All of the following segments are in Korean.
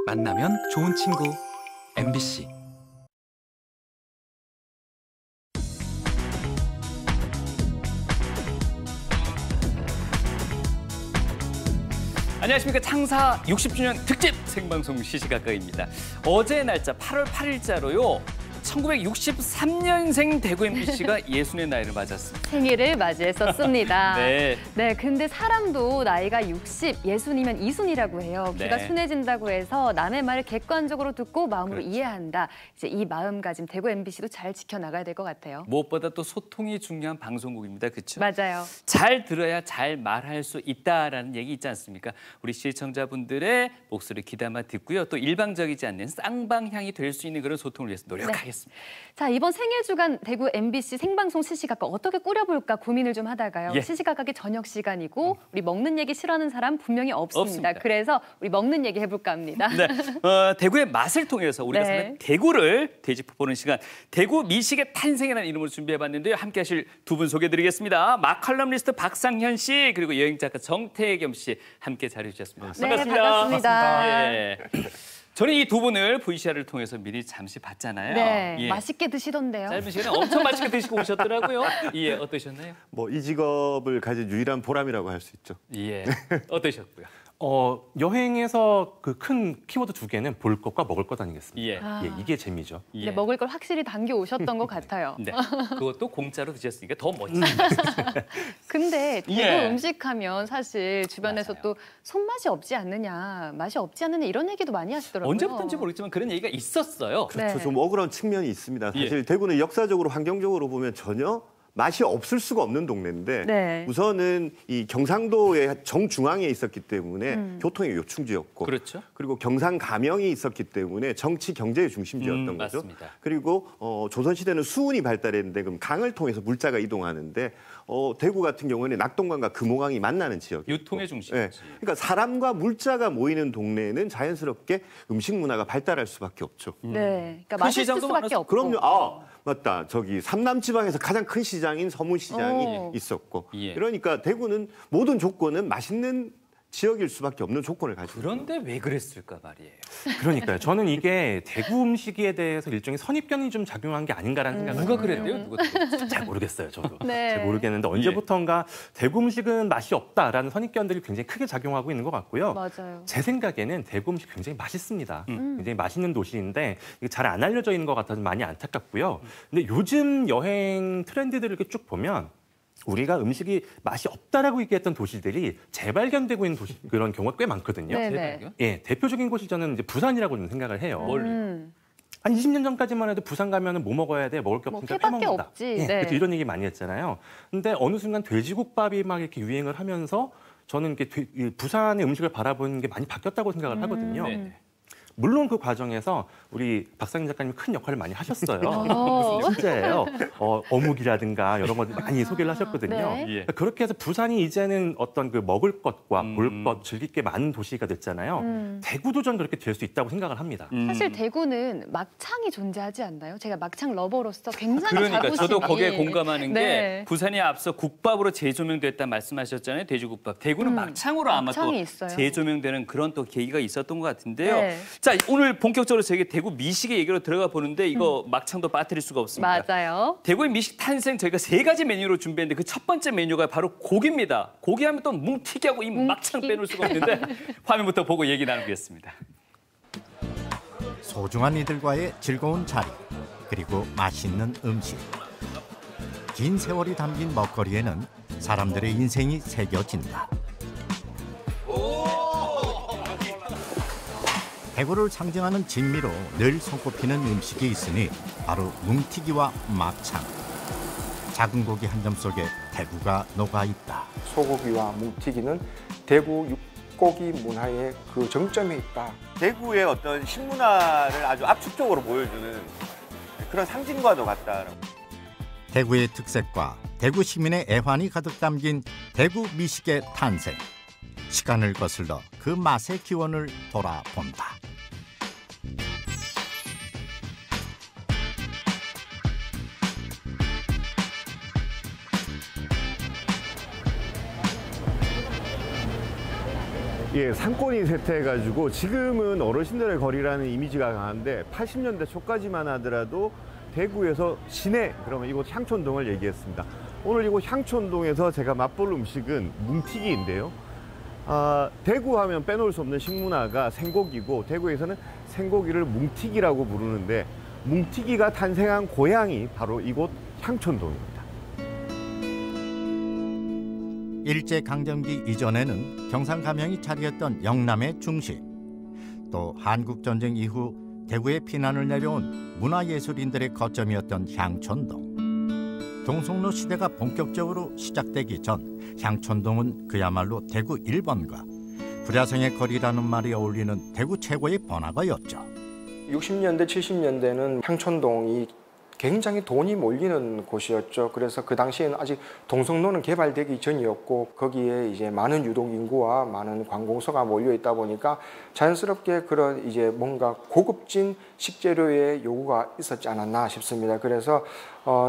만나면 좋은 친구 MBC. 안녕하십니까. 창사 60주년 특집 생방송 시시각각입니다. 어제 날짜 8월 8일자로요. 1963년생 대구 MBC가 60의 나이를 맞았습니다. 생일을 맞이했었습니다. 네. 네, 근데 사람도 나이가 60, 60이면 이순이라고 해요. 귀가 네. 순해진다고 해서 남의 말을 객관적으로 듣고 마음으로 그렇죠. 이해한다. 이제 이 마음가짐 대구 MBC도 잘 지켜나가야 될 것 같아요. 무엇보다 또 소통이 중요한 방송국입니다. 그렇죠? 맞아요. 잘 들어야 잘 말할 수 있다라는 얘기 있지 않습니까? 우리 시청자분들의 목소리 귀담아 듣고요. 또 일방적이지 않는 쌍방향이 될 수 있는 그런 소통을 위해서 노력하겠습니다. 자, 이번 생일 주간 대구 MBC 생방송 시시각각 어떻게 꾸려볼까 고민을 좀 하다가요. 예. 시시각각이 저녁 시간이고 우리 먹는 얘기 싫어하는 사람 분명히 없습니다. 없습니다. 그래서 우리 먹는 얘기 해볼까 합니다. 네, 대구의 맛을 통해서 우리가 네. 사는 대구를 되짚어보는 시간, 대구 미식의 탄생이라는 이름으로 준비해봤는데요. 함께하실 두 분 소개해드리겠습니다. 마칼럼니스트 박상현 씨 그리고 여행작가 정태겸 씨 함께 자리해주셨습니다. 네, 반갑습니다. 예. 저는 이 두 분을 VCR을 통해서 미리 잠시 봤잖아요. 네, 예. 맛있게 드시던데요. 짧은 시간에 엄청 맛있게 드시고 오셨더라고요. 예, 어떠셨나요? 뭐 이 직업을 가진 유일한 보람이라고 할 수 있죠. 예, 어떠셨고요? 여행에서 그 큰 키워드 두 개는 볼 것과 먹을 것 아니겠습니까? 예. 아. 예, 이게 재미죠. 예. 이제 먹을 걸 확실히 당겨 오셨던 것 같아요. 네, 그것도 공짜로 드셨으니까 더 멋집니다. 근데 대구 예. 음식하면 사실 주변에서 맞아요. 또 손맛이 없지 않느냐, 맛이 없지 않느냐 이런 얘기도 많이 하시더라고요. 언제부터인지 모르겠지만 그런 얘기가 있었어요. 그렇죠. 네. 좀 억울한 측면이 있습니다. 예. 사실 대구는 역사적으로 환경적으로 보면 전혀 맛이 없을 수가 없는 동네인데 네. 우선은 이 경상도의 정중앙에 있었기 때문에 교통의 요충지였고 그렇죠. 그리고 경상 가명이 있었기 때문에 정치 경제의 중심지였던 거죠. 맞습니다. 그리고 조선시대는 수운이 발달했는데 그럼 강을 통해서 물자가 이동하는데 대구 같은 경우에는 낙동강과 금호강이 만나는 지역이고 유통의 중심이지. 예. 그러니까 사람과 물자가 모이는 동네에는 자연스럽게 음식 문화가 발달할 수밖에 없죠. 네, 그러니까 큰 맛있을 시장도 수밖에 많았어. 없고. 그럼요. 아, 맞다. 저기 삼남 지방에서 가장 큰 시장인 서문시장이 오. 있었고. 예. 그러니까 대구는 모든 조건은 맛있는 지역일 수밖에 없는 조건을 가지고. 그런데 왜 그랬을까 말이에요. 그러니까요. 저는 이게 대구 음식에 대해서 일종의 선입견이 좀 작용한 게 아닌가라는 생각을 누가 해요. 그랬대요? 누가 그랬어요? 잘 모르겠어요, 저도. 네. 잘 모르겠는데 언제부턴가 대구 음식은 맛이 없다라는 선입견들이 굉장히 크게 작용하고 있는 것 같고요. 맞아요. 제 생각에는 대구 음식 굉장히 맛있습니다. 굉장히 맛있는 도시인데 이게 잘 안 알려져 있는 것 같아서 많이 안타깝고요. 근데 요즘 여행 트렌드들을 이렇게 쭉 보면 우리가 음식이 맛이 없다라고 얘기했던 도시들이 재발견되고 있는 그런 경우가 꽤 많거든요. 네. 대박이요? 예, 대표적인 곳이 저는 이제 부산이라고 좀 생각을 해요. 뭘? 한 20년 전까지만 해도 부산 가면은 뭐 먹어야 돼? 먹을 게 뭐 없으니까 회밖에 빼먹는다. 없지. 예, 네. 그렇죠. 이런 얘기 많이 했잖아요. 근데 어느 순간 돼지국밥이 막 이렇게 유행을 하면서 저는 이렇게 이 부산의 음식을 바라보는 게 많이 바뀌었다고 생각을 하거든요. 네. 물론 그 과정에서 우리 박상민 작가님이 큰 역할을 많이 하셨어요. 오. 진짜예요. 어묵이라든가 여러 가지 많이 소개를 하셨거든요. 네. 예. 그렇게 해서 부산이 이제는 어떤 그 먹을 것과 볼 것, 즐길 게 많은 도시가 됐잖아요. 대구도 전 그렇게 될 수 있다고 생각을 합니다. 사실 대구는 막창이 존재하지 않나요? 제가 막창 러버로서 굉장히 그러니까 자부심이. 저도 거기에 공감하는 게 네. 부산이 앞서 국밥으로 재조명됐다 말씀하셨잖아요. 돼지국밥. 대구는 막창으로 아마 또 막창이 있어요. 재조명되는 그런 또 계기가 있었던 것 같은데요. 네. 자, 오늘 본격적으로 저희 대구 미식의 얘기로 들어가 보는데 이거 막창도 빠뜨릴 수가 없습니다. 맞아요. 대구의 미식 탄생 저희가 3가지 메뉴로 준비했는데 그 첫 번째 메뉴가 바로 고기입니다. 고기하면 또 뭉티기하고 이 막창 빼놓을 수가 없는데 화면부터 보고 얘기 나누겠습니다. 소중한 이들과의 즐거운 자리, 그리고 맛있는 음식. 긴 세월이 담긴 먹거리에는 사람들의 인생이 새겨진다. 대구를 상징하는 진미로 늘 손꼽히는 음식이 있으니 바로 뭉티기와 막창. 작은 고기 한 점 속에 대구가 녹아있다. 소고기와 뭉티기는 대구 육고기 문화의 그 정점에 있다. 대구의 어떤 식문화를 아주 압축적으로 보여주는 그런 상징과도 같다라고. 대구의 특색과 대구 시민의 애환이 가득 담긴 대구 미식의 탄생. 시간을 거슬러 그 맛의 기원을 돌아본다. 예, 상권이 쇠퇴해가지고 지금은 어르신들의 거리라는 이미지가 강한데 80년대 초까지만 하더라도 대구에서 시내, 그러면 이곳 향촌동을 얘기했습니다. 오늘 이곳 향촌동에서 제가 맛볼 음식은 뭉티기인데요. 대구 하면 빼놓을 수 없는 식문화가 생고기고 대구에서는 생고기를 뭉티기라고 부르는데 뭉티기가 탄생한 고향이 바로 이곳 향촌동입니다. 일제강점기 이전에는 경상감영이 차리했던 영남의 중심, 또 한국전쟁 이후 대구에 피난을 내려온 문화예술인들의 거점이었던 향촌동. 동성로 시대가 본격적으로 시작되기 전 향촌동은 그야말로 대구 1번가, 불야성의 거리라는 말이 어울리는 대구 최고의 번화가였죠. 60년대, 70년대는 향촌동이 굉장히 돈이 몰리는 곳이었죠. 그래서 그 당시에는 아직 동성로는 개발되기 전이었고 거기에 이제 많은 유동 인구와 많은 관공서가 몰려 있다 보니까 자연스럽게 그런 이제 뭔가 고급진 식재료의 요구가 있었지 않았나 싶습니다. 그래서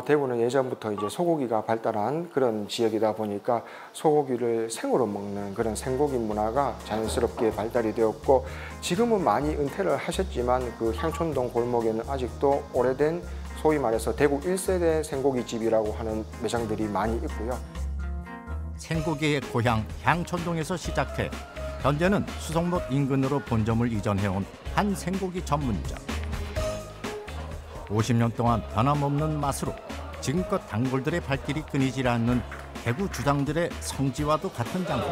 대구는 예전부터 이제 소고기가 발달한 그런 지역이다 보니까 소고기를 생으로 먹는 그런 생고기 문화가 자연스럽게 발달이 되었고 지금은 많이 은퇴를 하셨지만 그 향촌동 골목에는 아직도 오래된 소위 말해서 대구 1세대 생고기집이라고 하는 매장들이 많이 있고요. 생고기의 고향 향촌동에서 시작해 현재는 수성못 인근으로 본점을 이전해온 한 생고기 전문점. 50년 동안 변함없는 맛으로 지금껏 단골들의 발길이 끊이질 않는 대구 주당들의 성지와도 같은 장소.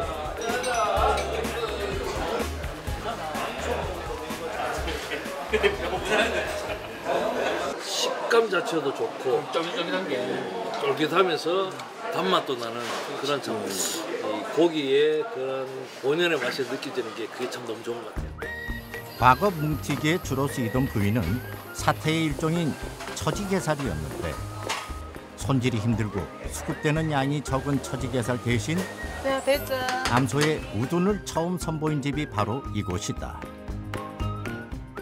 식감 자체도 좋고 쫄깃쫄깃한 게 쫄깃하면서 단맛도 나는 그런 참 이 고기의 그런 본연의 맛이 느껴지는 게 그게 참 너무 좋은 것 같아요. 과거 뭉티기에 주로 쓰이던 부위는 사태의 일종인 처지게살이었는데 손질이 힘들고 수급되는 양이 적은 처지게살 대신 암소의 우둔을 처음 선보인 집이 바로 이곳이다.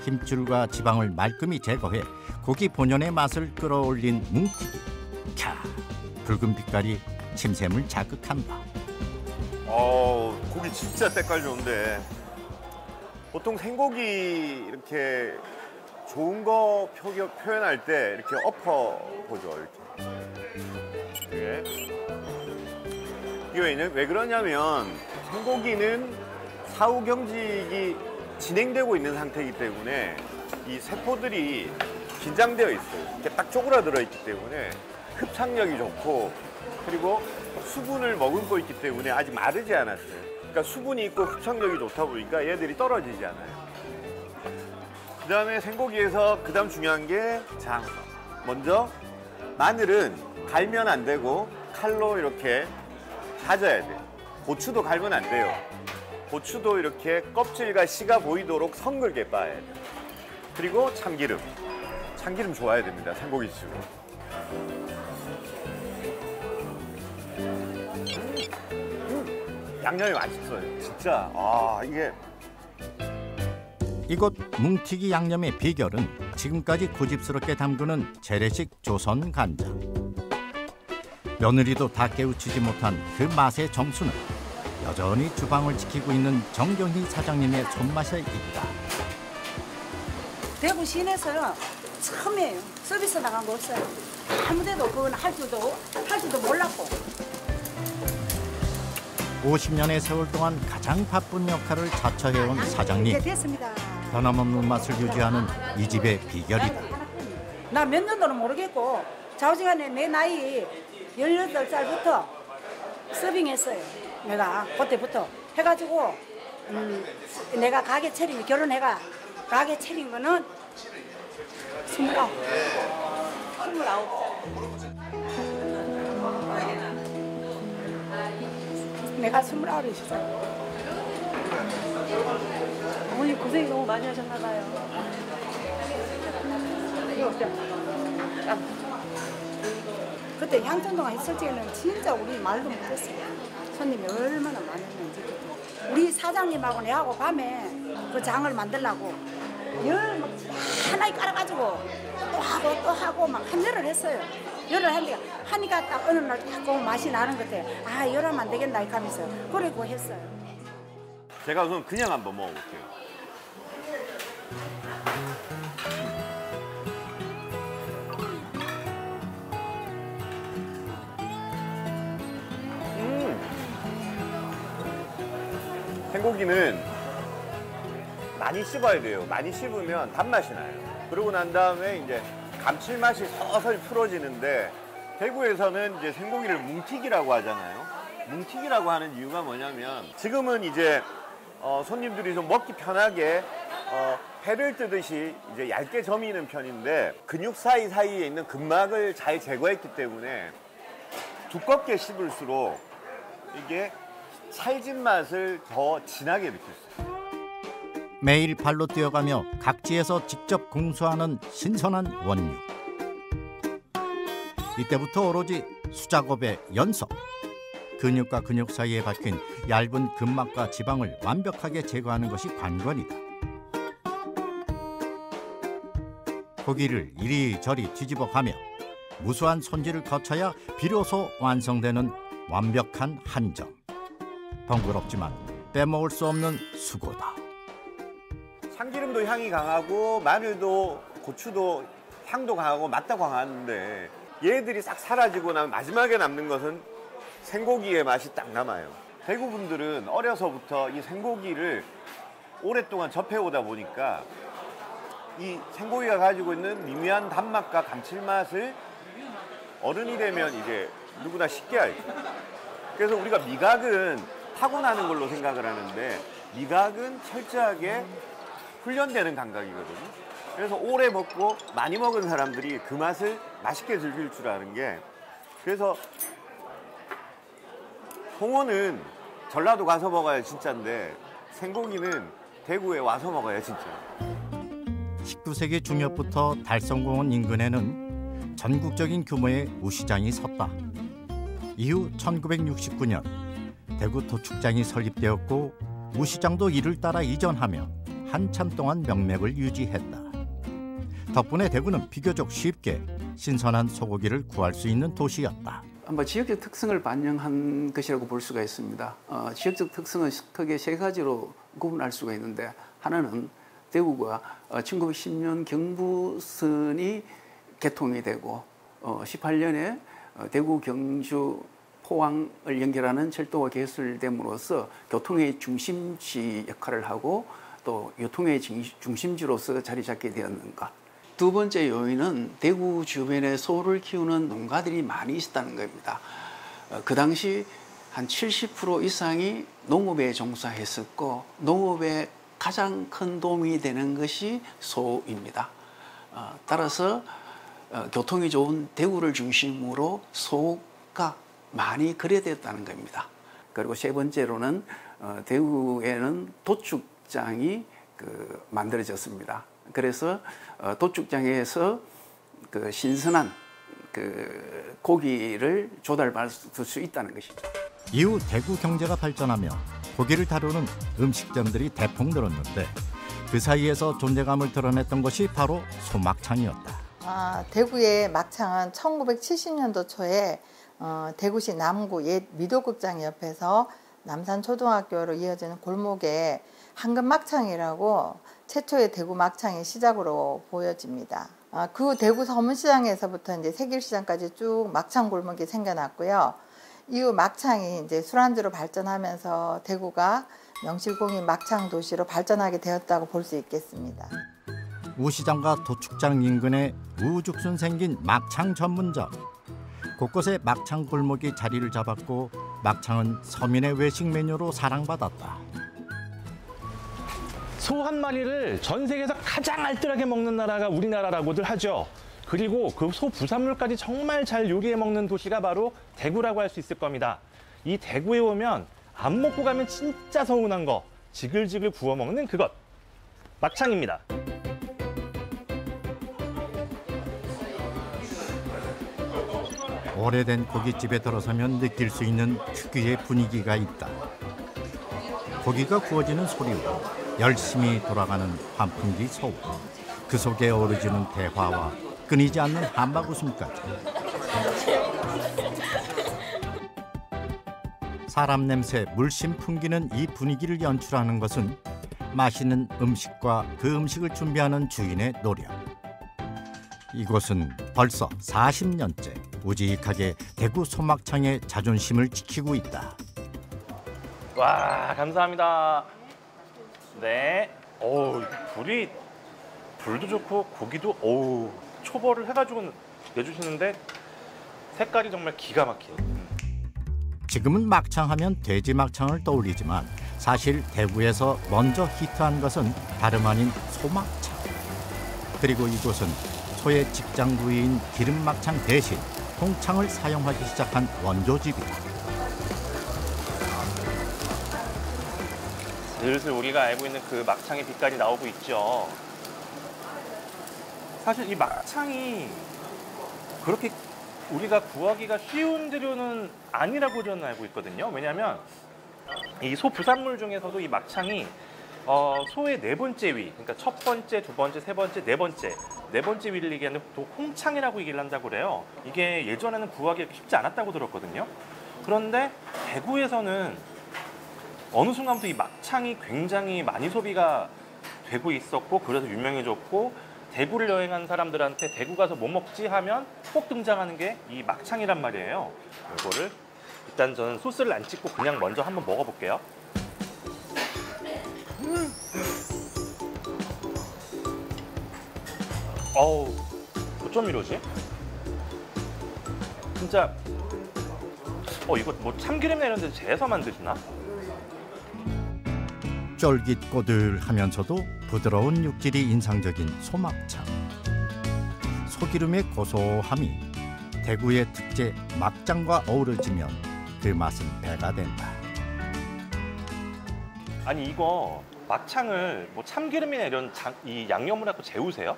힘줄과 지방을 말끔히 제거해 고기 본연의 맛을 끌어올린 뭉티기. 캬, 붉은 빛깔이 침샘을 자극한다. 고기 진짜 때깔 좋은데 보통 생고기 이렇게 좋은 거 표현할 때 이렇게 엎어 보죠. 이렇게. 이게 왜 그러냐면 생고기는 사후 경직이 진행되고 있는 상태이기 때문에 이 세포들이 긴장되어 있어요. 이렇게 딱 쪼그라들어 있기 때문에 흡착력이 좋고 그리고 수분을 머금고 있기 때문에 아직 마르지 않았어요. 그러니까 수분이 있고 흡착력이 좋다 보니까 얘들이 떨어지지 않아요. 그다음에 생고기에서 그다음 중요한 게 장. 먼저 마늘은 갈면 안 되고 칼로 이렇게 다져야 돼요. 고추도 갈면 안 돼요. 고추도 이렇게 껍질과 씨가 보이도록 성글게 빻아야 돼요. 그리고 참기름. 참기름 좋아야 됩니다. 생고기집은. 양념이 맛있어요. 진짜. 이게. 이곳 뭉티기 양념의 비결은 지금까지 고집스럽게 담그는 재래식 조선 간장. 며느리도 다 깨우치지 못한 그 맛의 정수는 여전히 주방을 지키고 있는 정경희 사장님의 손맛에 있다. 대구 시내에서 처음이에요. 서비스 나간 거 없어요. 아무데도 그건 할 줄도 몰랐고. 50년의 세월 동안 가장 바쁜 역할을 자처해온 사장님. 됐습니다. 변함없는 맛을 유지하는 이 집의 비결이다. 나 몇 년도는 모르겠고 좌우지간에 내 나이 18살부터 서빙했어요. 내가 그때부터 해가지고 내가 가게 차린 결혼해가 가게 차린 거는 29. 내가 29이었어요. 어머니 고생이 너무 많이 하셨나 봐요. 그때 향촌동에 있을 때는 진짜 우리 말도 못했어요. 손님이 얼마나 많았는지. 우리 사장님하고 내하고 밤에 그 장을 만들려고 열 막 하나에 깔아가지고 또 하고 막 한 열을 했어요. 열을 하니까 딱 어느 날 딱 맛이 나는 것 같아. 열하면 안 되겠나 이렇게 하면서 그러고 했어요. 제가 우선 그냥 한번 먹어볼게요. 생고기는 많이 씹어야 돼요. 많이 씹으면 단맛이 나요. 그러고 난 다음에 이제 감칠맛이 서서히 풀어지는데 대구에서는 이제 생고기를 뭉튀기라고 하잖아요. 뭉튀기라고 하는 이유가 뭐냐면 지금은 이제 손님들이 좀 먹기 편하게 회를 뜨듯이 이제 얇게 저미는 편인데 근육 사이사이에 있는 근막을 잘 제거했기 때문에 두껍게 씹을수록 이게 찰진 맛을 더 진하게 느낄 수 있어요. 매일 발로 뛰어가며 각지에서 직접 공수하는 신선한 원육. 이때부터 오로지 수작업의 연속. 근육과 근육 사이에 박힌 얇은 근막과 지방을 완벽하게 제거하는 것이 관건이다. 고기를 이리저리 뒤집어가며 무수한 손질을 거쳐야 비로소 완성되는 완벽한 한정. 번거롭지만 빼먹을 수 없는 수고다. 참기름도 향이 강하고 마늘도 고추도 향도 강하고 맛도 강한데 얘들이 싹 사라지고 나면 마지막에 남는 것은 생고기의 맛이 딱 남아요. 대구 분들은 어려서부터 이 생고기를 오랫동안 접해오다 보니까 이 생고기가 가지고 있는 미미한 단맛과 감칠맛을 어른이 되면 이제 누구나 쉽게 알죠. 그래서 우리가 미각은 타고나는 걸로 생각을 하는데 미각은 철저하게 훈련되는 감각이거든요. 그래서 오래 먹고 많이 먹은 사람들이 그 맛을 맛있게 즐길 줄 아는 게 그래서 홍어는 전라도 가서 먹어야 진짜인데 생고기는 대구에 와서 먹어야 진짜. 19세기 중엽부터 달성공원 인근에는 전국적인 규모의 우시장이 섰다. 이후 1969년 대구 도축장이 설립되었고 우시장도 이를 따라 이전하며 한참 동안 명맥을 유지했다. 덕분에 대구는 비교적 쉽게 신선한 소고기를 구할 수 있는 도시였다. 지역적 특성을 반영한 것이라고 볼 수가 있습니다. 지역적 특성은 크게 세 가지로 구분할 수가 있는데 하나는 대구가 1910년 경부선이 개통이 되고 18년에 대구, 경주, 포항을 연결하는 철도가 개설됨으로써 교통의 중심지 역할을 하고 또 교통의 중심지로서 자리 잡게 되었는가. 두 번째 요인은 대구 주변에 소를 키우는 농가들이 많이 있었다는 겁니다. 그 당시 한 70% 이상이 농업에 종사했었고 농업에 가장 큰 도움이 되는 것이 소입니다. 따라서 교통이 좋은 대구를 중심으로 소가 많이 거래되었다는 겁니다. 그리고 세 번째로는 대구에는 도축장이 만들어졌습니다. 그래서 도축장에서 신선한 고기를 조달받을 수 있다는 것입니다. 이후 대구 경제가 발전하며 고기를 다루는 음식점들이 대폭 늘었는데 그 사이에서 존재감을 드러냈던 것이 바로 소막창이었다. 대구의 막창은 1970년도 초에 대구시 남구 옛 미도극장 옆에서 남산초등학교로 이어지는 골목에 황금막창이라고 최초의 대구 막창의 시작으로 보여집니다. 그 대구 서문시장에서부터 이제 세길시장까지 쭉 막창 골목이 생겨났고요. 이후 막창이 이제 술안주로 발전하면서 대구가 명실공히 막창 도시로 발전하게 되었다고 볼 수 있겠습니다. 우시장과 도축장 인근에 우죽순 생긴 막창 전문점. 곳곳에 막창 골목이 자리를 잡았고 막창은 서민의 외식 메뉴로 사랑받았다. 소 한 마리를 전 세계에서 가장 알뜰하게 먹는 나라가 우리나라라고들 하죠. 그리고 그 소 부산물까지 정말 잘 요리해 먹는 도시가 바로 대구라고 할 수 있을 겁니다. 이 대구에 오면 안 먹고 가면 진짜 서운한 거, 지글지글 구워 먹는 그것, 막창입니다. 오래된 고깃집에 들어서면 느낄 수 있는 특유의 분위기가 있다. 고기가 구워지는 소리와 열심히 돌아가는 환풍기 소음, 그 속에 어우러지는 대화와 끊이지 않는 한박 웃음까지. 사람 냄새 물씬 풍기는 이 분위기를 연출하는 것은 맛있는 음식과 그 음식을 준비하는 주인의 노력. 이곳은 벌써 40년째 우직하게 대구 소막창의 자존심을 지키고 있다. 와, 감사합니다. 네. 어우, 불도 좋고 고기도 초벌을 해가지고 내주시는데 색깔이 정말 기가 막혀요. 지금은 막창하면 돼지 막창을 떠올리지만 사실 대구에서 먼저 히트한 것은 다름 아닌 소막창. 그리고 이곳은 소의 직장 부위인 기름 막창 대신 홍창을 사용하기 시작한 원조집이다. 슬슬 우리가 알고 있는 그 막창의 빛깔이 나오고 있죠. 사실 이 막창이 그렇게 우리가 구하기가 쉬운 재료는 아니라고 저는 알고 있거든요. 왜냐하면 이 소 부산물 중에서도 이 막창이 소의 네 번째 위, 그러니까 첫 번째, 두 번째, 세 번째, 네 번째 위를 얘기하는 또 홍창이라고 얘기를 한다고 그래요. 이게 예전에는 구하기 쉽지 않았다고 들었거든요. 그런데 대구에서는 어느 순간부터 이 막창이 굉장히 많이 소비가 되고 있었고, 그래서 유명해졌고, 대구를 여행한 사람들한테 대구 가서 뭐 먹지 하면 꼭 등장하는 게 이 막창이란 말이에요. 이거를 일단 저는 소스를 안 찍고 그냥 먼저 한번 먹어볼게요. 어우, 어쩜 이러지? 진짜 이거 뭐 참기름이나 이런 데서 재서 만드시나? 쫄깃꼬들하면서도 부드러운 육질이 인상적인 소막창. 소기름의 고소함이 대구의 특제 막장과 어우러지면 그 맛은 배가 된다. 아니 이거 막창을 뭐 참기름이나 이런 이 양념을 하고 재우세요?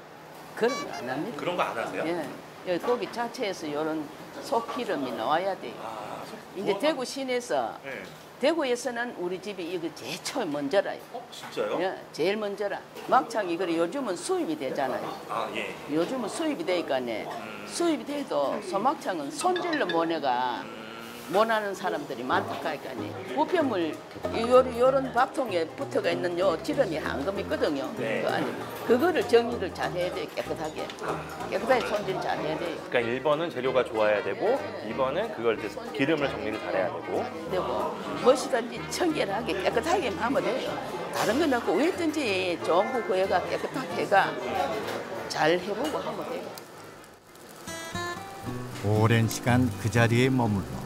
그런 거 안 합니다. 그런 거 안 하세요? 예. 여기 고기 자체에서 이런 속기름이 나와야 돼요. 이제 대구 시내에서 네. 대구에서는 우리 집이 이거 제일 처음 먼저라요. 진짜요? 예, 제일 먼저라. 막창이 그래 요즘은 수입이 되잖아요. 아 예. 요즘은 수입이 되니까네. 수입이 돼도 소막창은 손질로 모내가 못하는 사람들이 많다니까요. 우편물 요런 밥통에 붙어가 있는 요 지름이 한금 있거든요. 네. 그 안에 그거를 정리를 잘 해야 돼. 깨끗하게 손질 잘 해야 돼요. 그러니까 1번은 재료가 좋아야 되고 2번은 그걸 이제 기름을 정리를 잘해야 되고 무엇이든지 청결하게 깨끗하게 하면 돼요. 다른 건 없고 왜든지 좋은 거 구해가 깨끗하게 해가 잘 해보고 하면 돼요. 오랜 시간 그 자리에 머물러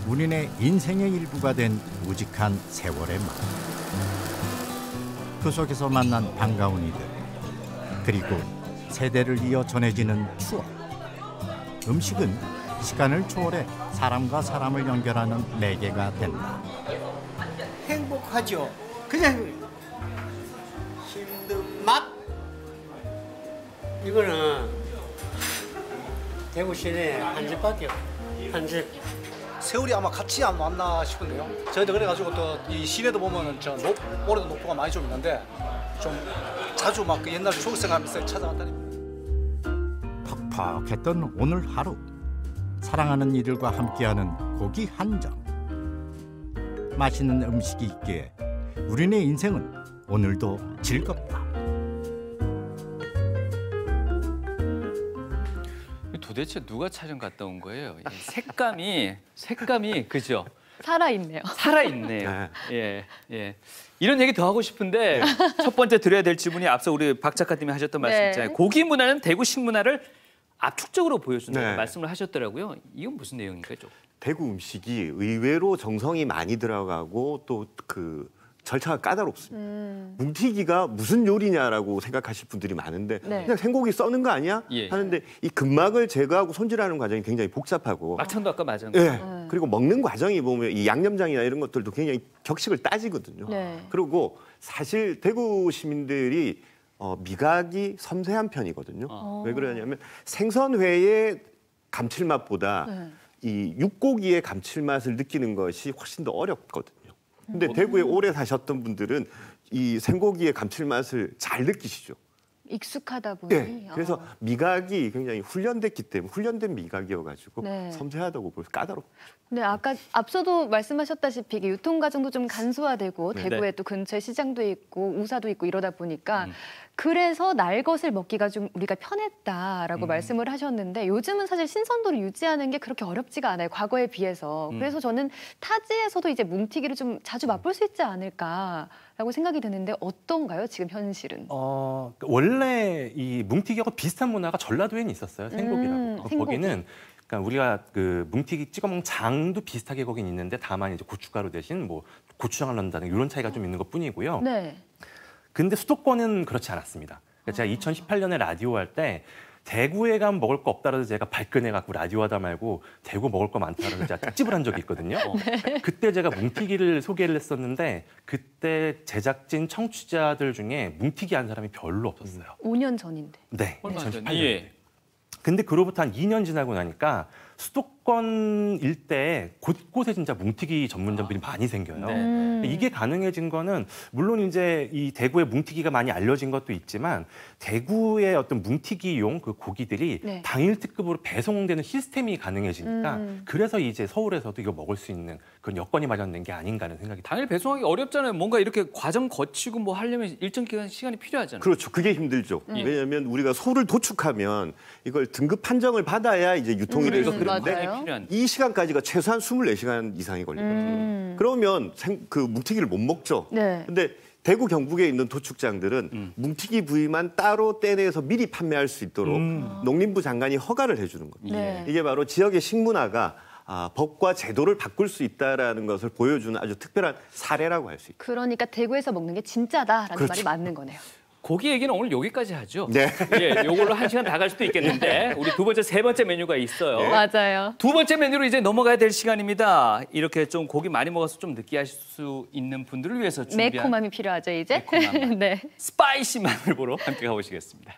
우리네 인생의 일부가 된 우직한 세월의 맛. 그 속에서 만난 반가운 이들, 그리고 세대를 이어 전해지는 추억. 음식은 시간을 초월해 사람과 사람을 연결하는 매개가 된다. 행복하죠. 그냥 힘든 맛. 이거는 대구 시내 한 집밖에 없어요. 한 집. 세월이 아마 같이 안 왔나 싶은데요. 저희도 그래가지고 또 이 시내도 보면은 올해도 녹보가 많이 좀 있는데 좀 자주 막 그 옛날 추억 생각하면서 찾아왔다니. 퍽퍽했던 오늘 하루, 사랑하는 이들과 함께하는 고기 한정. 맛있는 음식이 있기에 우리네 인생은 오늘도 즐겁다. 도대체 누가 촬영 갔다 온 거예요? 이 색감이 그죠? 살아있네요. 살아있네요. 예. 이런 얘기 더 하고 싶은데 첫 번째 드려야 될 질문이 앞서 우리 박 작가님이 하셨던 말씀 있잖아요. 고기 문화는 대구 식문화를 압축적으로 보여준다고 말씀을 하셨더라고요. 이건 무슨 내용인가요? 대구 음식이 의외로 정성이 많이 들어가고 또 그 절차가 까다롭습니다. 뭉티기가 무슨 요리냐라고 생각하실 분들이 많은데 그냥 생고기 써는 거 아니야? 하는데 이 근막을 제거하고 손질하는 과정이 굉장히 복잡하고 막창도 아까 맞은 거. 그리고 먹는 과정이 보면 이 양념장이나 이런 것들도 굉장히 격식을 따지거든요. 그리고 사실 대구 시민들이 미각이 섬세한 편이거든요. 왜 그러냐면 생선회의 감칠맛보다 이 육고기의 감칠맛을 느끼는 것이 훨씬 더 어렵거든요. 근데 대구에 오래 사셨던 분들은 이 생고기의 감칠맛을 잘 느끼시죠. 익숙하다 보니. 네, 그래서 미각이 굉장히 훈련됐기 때문에 훈련된 미각이어가지고 네. 섬세하다고 볼 수 까다롭죠. 네, 아까 앞서도 말씀하셨다시피 이게 유통 과정도 좀 간소화되고 네. 대구에 또 근처에 시장도 있고 우사도 있고 이러다 보니까 그래서 날 것을 먹기가 좀 우리가 편했다라고 말씀을 하셨는데 요즘은 사실 신선도를 유지하는 게 그렇게 어렵지가 않아요. 과거에 비해서. 그래서 저는 타지에서도 이제 뭉티기를 좀 자주 맛볼 수 있지 않을까라고 생각이 드는데 어떤가요? 지금 현실은? 원래 이 뭉티기하고 비슷한 문화가 전라도에는 있었어요. 생곡이라고. 생곡이. 거기는 그러니까 우리가 그 뭉티기 찍어 먹는 장도 비슷하게 거긴 있는데 다만 이제 고춧가루 대신 뭐 고추장을 넣는다는 이런 차이가 좀 있는 것뿐이고요. 네. 근데 수도권은 그렇지 않았습니다. 제가 2018년에 라디오 할 때 대구에 가면 먹을 거 없다라도 제가 발끈해갖고 라디오 하다 말고 대구 먹을 거 많다라고 제가 특집을 한 적이 있거든요. 그때 제가 뭉티기를 소개를 했었는데 그때 제작진 청취자들 중에 뭉티기 한 사람이 별로 없었어요. 5년 전인데. 네, 얼마 전? 2018년. 예. 근데 그로부터 한 2년 지나고 나니까 수도권 일대에 곳곳에 진짜 뭉티기 전문점들이 많이 생겨요. 네. 이게 가능해진 거는 물론 이제 이 대구의 뭉티기가 많이 알려진 것도 있지만 대구의 어떤 뭉티기용 그 고기들이 네. 당일 특급으로 배송되는 시스템이 가능해지니까 그래서 이제 서울에서도 이거 먹을 수 있는 그런 여건이 마련된 게 아닌가 하는 생각이 듭니다. 당일 배송하기 어렵잖아요. 뭔가 이렇게 과정 거치고 뭐 하려면 일정 기간 시간이 필요하잖아요. 그렇죠. 그게 힘들죠. 왜냐하면 우리가 소를 도축하면 이걸 등급 판정을 받아야 이제 유통이 될 수 있는데 맞아요. 이 시간까지가 최소한 24시간 이상이 걸리거든요. 그러면 그 뭉티기를 못 먹죠. 네. 근데 대구 경북에 있는 도축장들은 뭉티기 부위만 따로 떼내서 미리 판매할 수 있도록 농림부 장관이 허가를 해주는 겁니다. 네. 이게 바로 지역의 식문화가 법과 제도를 바꿀 수 있다라는 것을 보여주는 아주 특별한 사례라고 할 수 있죠. 그러니까 대구에서 먹는 게 진짜다라는 그렇죠. 말이 맞는 거네요. 고기 얘기는 오늘 여기까지 하죠. 네. 예, 요걸로 1시간 다 갈 수도 있겠는데 우리 두 번째, 세 번째 메뉴가 있어요. 맞아요. 두 번째 메뉴로 이제 넘어가야 될 시간입니다. 이렇게 좀 고기 많이 먹어서 좀 느끼하실 수 있는 분들을 위해서 준비한 매콤함이 필요하죠, 이제. 매콤함 맛. 네. 스파이시 마늘 보러 함께 가보시겠습니다.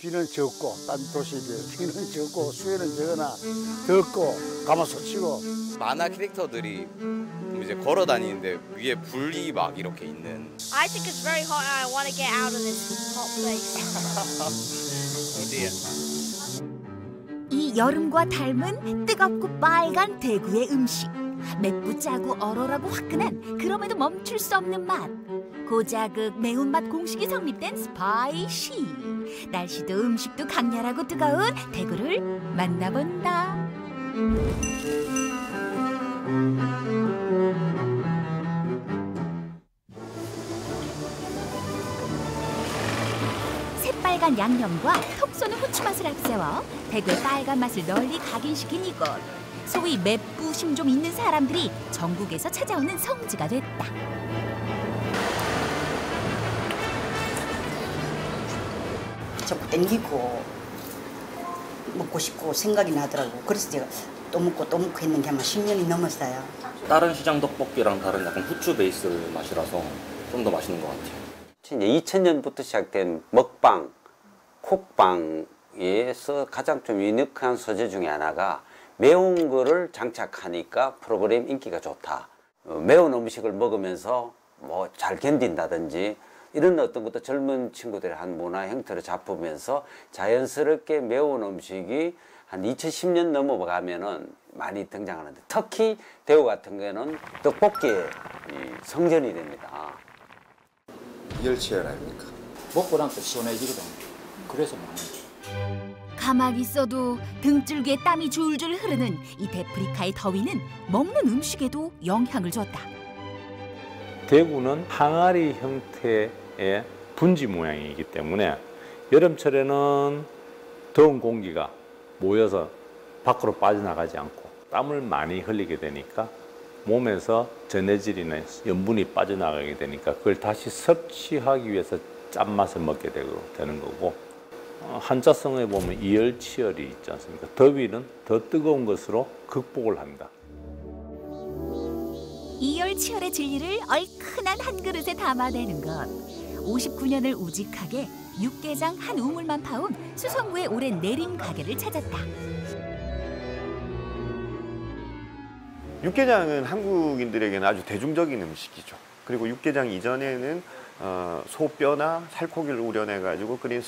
비는 적고 딴 도시들 비는 적고 수해는 적으나 덥고 가마솥 치고 만화 캐릭터들이 이제 걸어 다니는데 위에 불이 막 이렇게 있는. I think it's very hot and I want to get out of this hot place. 어디야? 이 여름과 닮은 뜨겁고 빨간 대구의 음식. 맵고 짜고 얼얼하고 화끈한 그럼에도 멈출 수 없는 맛. 고자극 매운맛 공식이 성립된 스파이시. 날씨도 음식도 강렬하고 뜨거운 대구를 만나본다. 새빨간 양념과 톡 쏘는 후추 맛을 앞세워 대구의 빨간 맛을 널리 각인시킨 이곳. 소위 맵부심 좀 있는 사람들이 전국에서 찾아오는 성지가 됐다. 자꾸 땡기고 먹고 싶고 생각이 나더라고. 그래서 제가 또 먹고 했는 게 아마 10년이 넘었어요. 다른 시장 떡볶이랑 다른 약간 후추 베이스 맛이라서 좀 더 맛있는 것 같아요. 이제 2000년부터 시작된 먹방, 콕방에서 가장 좀 유니크한 소재 중에 하나가 매운 거를 장착하니까 프로그램 인기가 좋다. 매운 음식을 먹으면서 뭐 잘 견딘다든지 이런 어떤 것도 젊은 친구들의 한 문화 형태를 잡으면서 자연스럽게 매운 음식이 한 2010년 넘어가면은 많이 등장하는데 특히 대구 같은 경우는 떡볶이의 성전이 됩니다. 열치열 아닙니까? 먹고 나면 또 시원해지거든. 그래서 많이. 가만히 있어도 등줄기에 땀이 줄줄 흐르는 이 데프리카의 더위는 먹는 음식에도 영향을 줬다. 대구는 항아리 형태의 분지 모양이기 때문에 여름철에는 더운 공기가 모여서 밖으로 빠져나가지 않고 땀을 많이 흘리게 되니까 몸에서 전해질이나 염분이 빠져나가게 되니까 그걸 다시 섭취하기 위해서 짠맛을 먹게 되는 거고, 한자성에 보면 이열치열이 있지 않습니까? 더위는 더 뜨거운 것으로 극복을 합니다. 이열치열의 진리를 얼큰한 한 그릇에 담아내는 것. 59년을 우직하게 육개장 한 우물만 파온 수성구의 오랜 내림 가게를 찾았다. 육개장은 한국인들에게는 아주 대중적인 음식이죠. 그리고 육개장 이전에는 소뼈나 살코기를 우려내가지고 끓인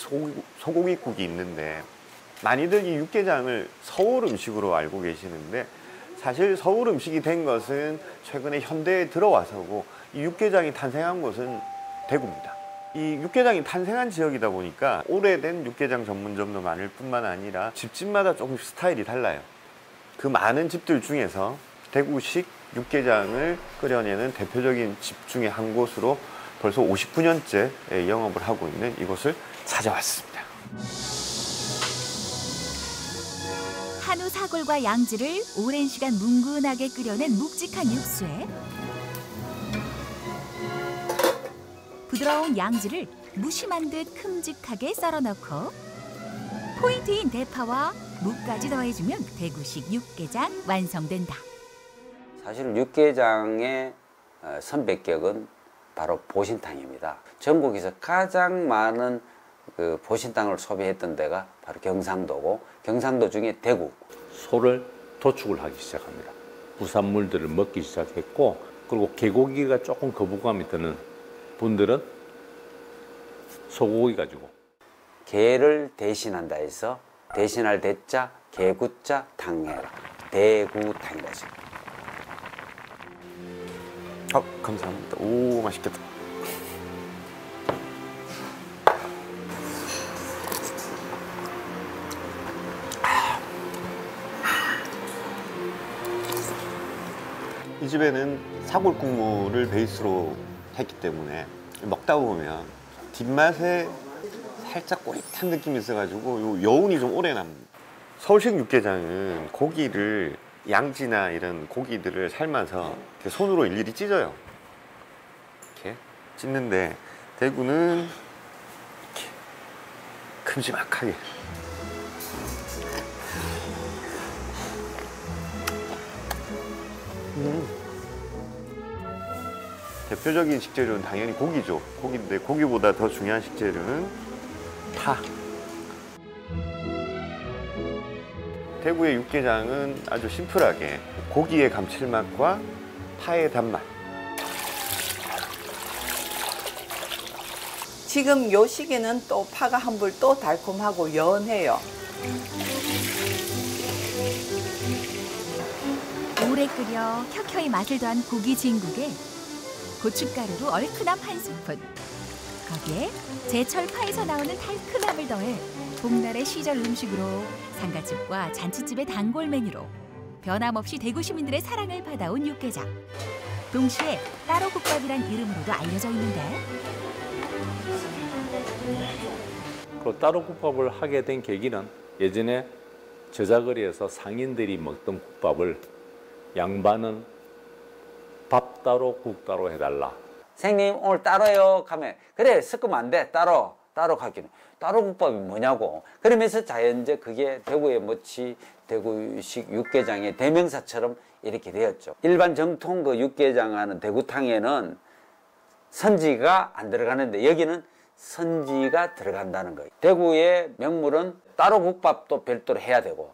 소고기국이 있는데 많이들 이 육개장을 서울 음식으로 알고 계시는데 사실 서울 음식이 된 것은 최근에 현대에 들어와서고 이 육개장이 탄생한 곳은 대구입니다. 이 육개장이 탄생한 지역이다 보니까 오래된 육개장 전문점도 많을 뿐만 아니라 집집마다 조금씩 스타일이 달라요. 그 많은 집들 중에서 대구식 육개장을 끓여내는 대표적인 집 중에 한 곳으로 벌써 59년째 영업을 하고 있는 이곳을 찾아왔습니다. 한우 사골과 양지를 오랜 시간 뭉근하게 끓여낸 묵직한 육수에 부드러운 양지를 무심한 듯 큼직하게 썰어 넣고 포인트인 대파와 무까지 더해주면 대구식 육개장 완성된다. 사실 육개장의 선배격은 바로 보신탕입니다. 전국에서 가장 많은 그 보신탕을 소비했던 데가 바로 경상도고 경상도 중에 대구. 소를 도축을 하기 시작합니다. 부산물들을 먹기 시작했고 그리고 개고기가 조금 거부감이 드는 분들은 소고기 가지고 개를 대신한다 해서 대신할 대자, 개구자, 탕해라. 대구탕이라죠. 감사합니다. 오, 맛있겠다. 이 집에는 사골 국물을 베이스로 했기 때문에 먹다 보면 뒷맛에 살짝 꼬릿한 느낌이 있어가지고 요 여운이 좀 오래 남습니다. 서울식 육개장은 고기를 양지나 이런 고기들을 삶아서 이렇게 손으로 일일이 찢어요. 이렇게 찢는데 대구는 이렇게 큼지막하게. 대표적인 식재료는 당연히 고기죠. 고기인데 고기보다 더 중요한 식재료는 파. 대구의 육개장은 아주 심플하게 고기의 감칠맛과 파의 단맛. 지금 요 시기는 또 파가 한 불 또 달콤하고 연해요. 오래 끓여 켜켜이 맛을 더한 고기 진국에 고춧가루로 얼큰함 한 스푼. 거기에 제철 파에서 나오는 달큰함을 더해 봄날의 시절 음식으로 상가집과 잔치집의 단골 메뉴로 변함없이 대구 시민들의 사랑을 받아온 육개장. 동시에 따로국밥이란 이름으로도 알려져 있는데 그 따로국밥을 하게 된 계기는 예전에 저자거리에서 상인들이 먹던 국밥을 양반은 밥 따로 국 따로 해달라. 선생님 오늘 따로요 하면 그래 섞으면 안 돼 따로 가기는 따로국밥이 뭐냐고. 그러면서 자연적 그게 대구의 모치 대구식 육개장의 대명사처럼 이렇게 되었죠. 일반 정통 그 육개장하는 대구탕에는 선지가 안 들어가는데 여기는 선지가 들어간다는 거예요. 대구의 명물은 따로국밥도 별도로 해야 되고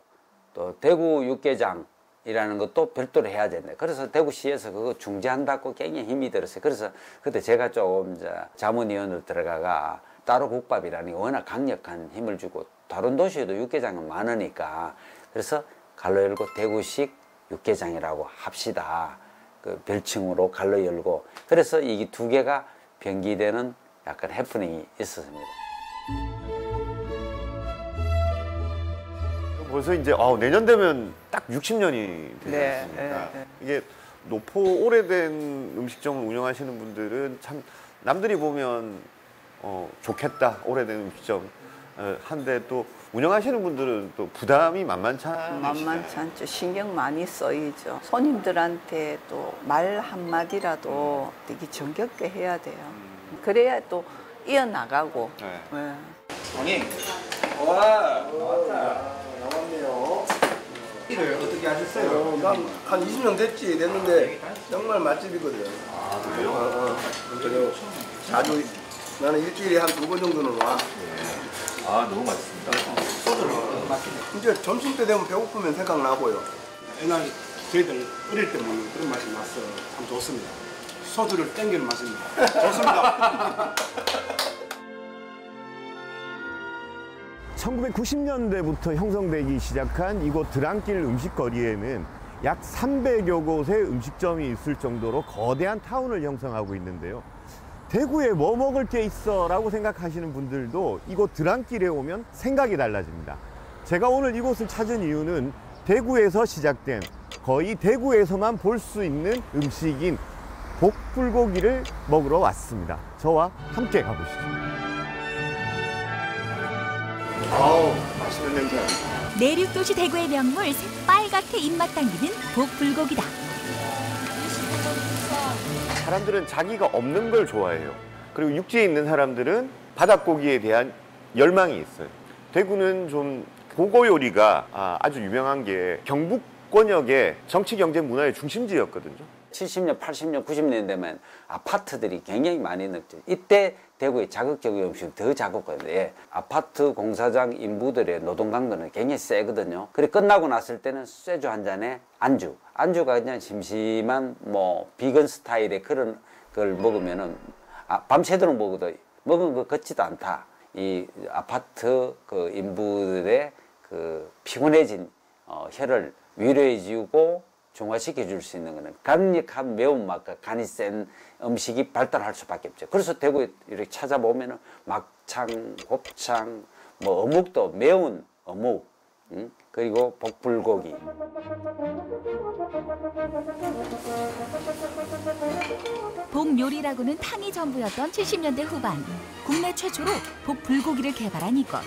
또 대구 육개장이라는 것도 별도로 해야 된다. 그래서 대구시에서 그거 중재한다고 굉장히 힘이 들었어요. 그래서 그때 제가 좀 자문위원으로 들어가가 따로국밥이라는 게 워낙 강력한 힘을 주고 다른 도시에도 육개장은 많으니까 그래서 갈로 열고 대구식 육개장이라고 합시다. 그 별칭으로 갈로 열고 그래서 이게 두 개가 병기되는 약간 해프닝이 있었습니다. 벌써 이제 내년 되면 딱 60년이 되지 않습니까? 이게 노포 오래된 음식점을 운영하시는 분들은 참 남들이 보면 좋겠다 오래된 음식점 한데 또 운영하시는 분들은 또 부담이 만만치 않죠. 신경 많이 쓰이죠. 손님들한테 또 말 한마디라도 되게 정겹게 해야 돼요. 그래야 또 이어나가고. 네. 형님, 와, 나왔다. 나왔네요. 이를 어떻게 하셨어요? 난 한 20년 됐는데 정말 맛집이거든. 아, 그래요? 그래요. 자주 나는 일주일에 한 2번 정도는 와. 아, 너무 맛있습니다. 소주는 맛있네. 이제 점심 때 되면 배고프면 생각나고요. 옛날 저희들 어릴 때 먹는 그런 맛이 나서 참 좋습니다. 소주를 땡기는 맛입니다. 좋습니다. 1990년대부터 형성되기 시작한 이곳 드랑길 음식거리에는 약 300여 곳의 음식점이 있을 정도로 거대한 타운을 형성하고 있는데요. 대구에 뭐 먹을 게 있어 라고 생각하시는 분들도 이곳 드랑길에 오면 생각이 달라집니다. 제가 오늘 이곳을 찾은 이유는 대구에서 시작된 거의 대구에서만 볼 수 있는 음식인 복불고기를 먹으러 왔습니다. 저와 함께 가보시죠. 아우, 맛있는 냄새. 내륙도시 대구의 명물 새빨갛게 입맛 당기는 복불고기다. 사람들은 자기가 없는 걸 좋아해요. 그리고 육지에 있는 사람들은 바닷고기에 대한 열망이 있어요. 대구는 좀 고거 요리가 아주 유명한 게 경북권역의 정치, 경제, 문화의 중심지였거든요. 70년, 80년, 90년 되면 아파트들이 굉장히 많이 넓죠. 이때 대구의 자극적인 음식은 더 자극거든요. 아파트 공사장 인부들의 노동 강도는 굉장히 세거든요. 그래 끝나고 났을 때는 쇠주 한 잔에 안주가 그냥 심심한 뭐 비건 스타일의 그런 걸 먹으면은 밤새도록 먹어도 먹은 거 같지도 않다. 이 아파트 그 인부들의 그 피곤해진 혀를 위로해주고 중화시켜 줄 수 있는 거는 강력한 매운맛과 간이 센 음식이 발달할 수밖에 없죠. 그래서 대구에 이렇게 찾아보면은 막창, 곱창, 뭐 어묵도 매운 어묵, 그리고 복불고기. 복요리라고는 탕이 전부였던 70년대 후반, 국내 최초로 복불고기를 개발한 이것.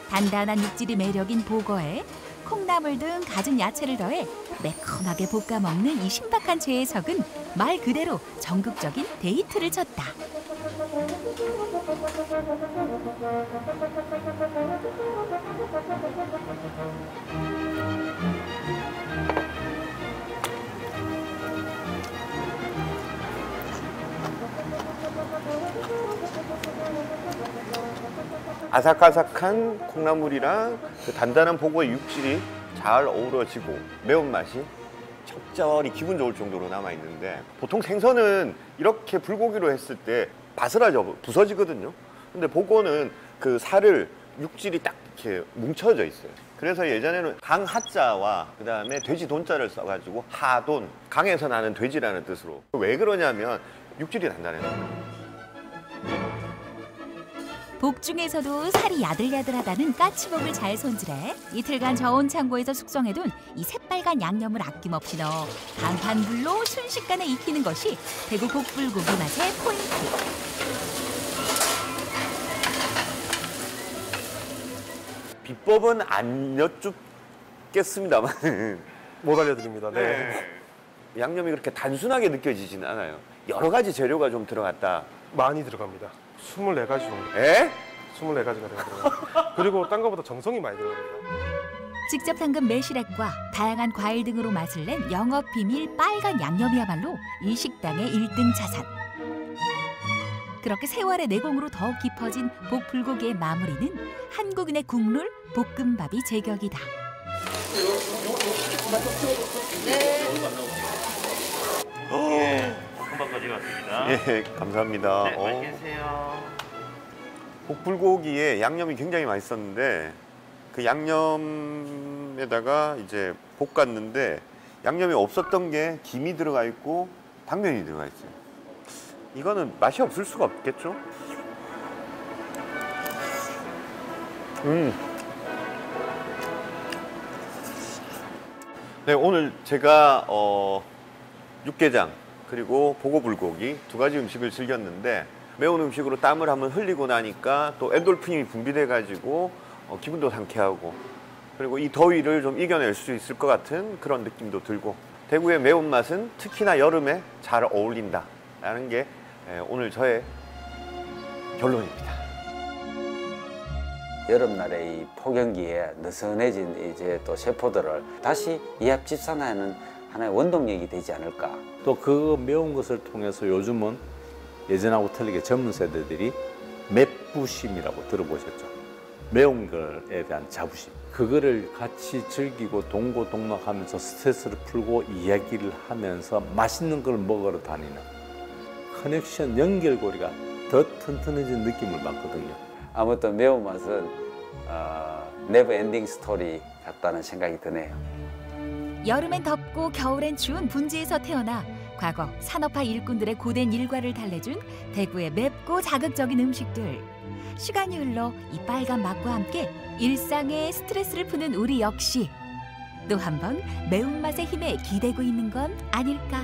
단단한 육질이 매력인 보거에 콩나물 등 갖은 야채를 더해 매콤하게 볶아 먹는 이 신박한 재해석은 말 그대로 전국적인 데이트를 쳤다. 아삭아삭한 콩나물이랑 그 단단한 보고의 육질이 잘 어우러지고 매운맛이 적절히 기분 좋을 정도로 남아있는데, 보통 생선은 이렇게 불고기로 했을 때 바스라져 부서지거든요. 근데 보고는 그 살을 육질이 딱 이렇게 뭉쳐져 있어요. 그래서 예전에는 강하자와 그 다음에 돼지 돈자를 써가지고 하돈, 강에서 나는 돼지라는 뜻으로. 왜 그러냐면 육질이 단단해요. 복 중에서도 살이 야들야들하다는 까치복을 잘 손질해 이틀간 저온 창고에서 숙성해둔 이 새빨간 양념을 아낌없이 넣어 강판불로 순식간에 익히는 것이 대구 복불고기 맛의 포인트. 비법은 안 여쭙겠습니다만 못 알려드립니다. 네. 양념이 그렇게 단순하게 느껴지지는 않아요. 여러 가지 재료가 좀 들어갔다. 많이 들어갑니다. 24가지 정도. 에? 24가지가 들어갑니다. 그리고 딴 것보다 정성이 많이 들어갑니다. 직접 담근 매실액과 다양한 과일 등으로 맛을 낸 영업 비밀 빨간 양념이야말로 이 식당의 1등 자산. 그렇게 세월의 내공으로 더욱 깊어진 복불고기의 마무리는 한국인의 국룰 볶음밥이 제격이다. 네. 볶음밥까지 왔습니다. 예, 감사합니다. 네, 맛있게 드세요. 복불고기에 양념이 굉장히 맛있었는데 그 양념에다가 이제 볶았는데 양념이 없었던 게 김이 들어가 있고 당면이 들어가 있어요. 이거는 맛이 없을 수가 없겠죠? 네, 오늘 제가 육개장 그리고 보고불고기 두 가지 음식을 즐겼는데, 매운 음식으로 땀을 한번 흘리고 나니까 또 엔돌핀이 분비돼 가지고 기분도 상쾌하고, 그리고 이 더위를 좀 이겨낼 수 있을 것 같은 그런 느낌도 들고, 대구의 매운맛은 특히나 여름에 잘 어울린다라는 게 오늘 저의 결론입니다. 여름날에 이 폭염기에 느슨해진 이제 또 세포들을 다시 이합집산하는 하나의 원동력이 되지 않을까. 또 그 매운 것을 통해서 요즘은 예전하고 틀리게 젊은 세대들이 맵부심이라고 들어보셨죠? 매운 것에 대한 자부심. 그거를 같이 즐기고 동고동락하면서 스트레스를 풀고 이야기를 하면서 맛있는 걸 먹으러 다니는 커넥션 연결고리가 더 튼튼해진 느낌을 받거든요. 아무튼 매운맛은 네버 엔딩 스토리 같다는 생각이 드네요. 여름엔 덥고 겨울엔 추운 분지에서 태어나 과거 산업화 일꾼들의 고된 일과를 달래준 대구의 맵고 자극적인 음식들. 시간이 흘러 이 빨간 맛과 함께 일상의 스트레스를 푸는 우리 역시 또 한 번 매운맛의 힘에 기대고 있는 건 아닐까.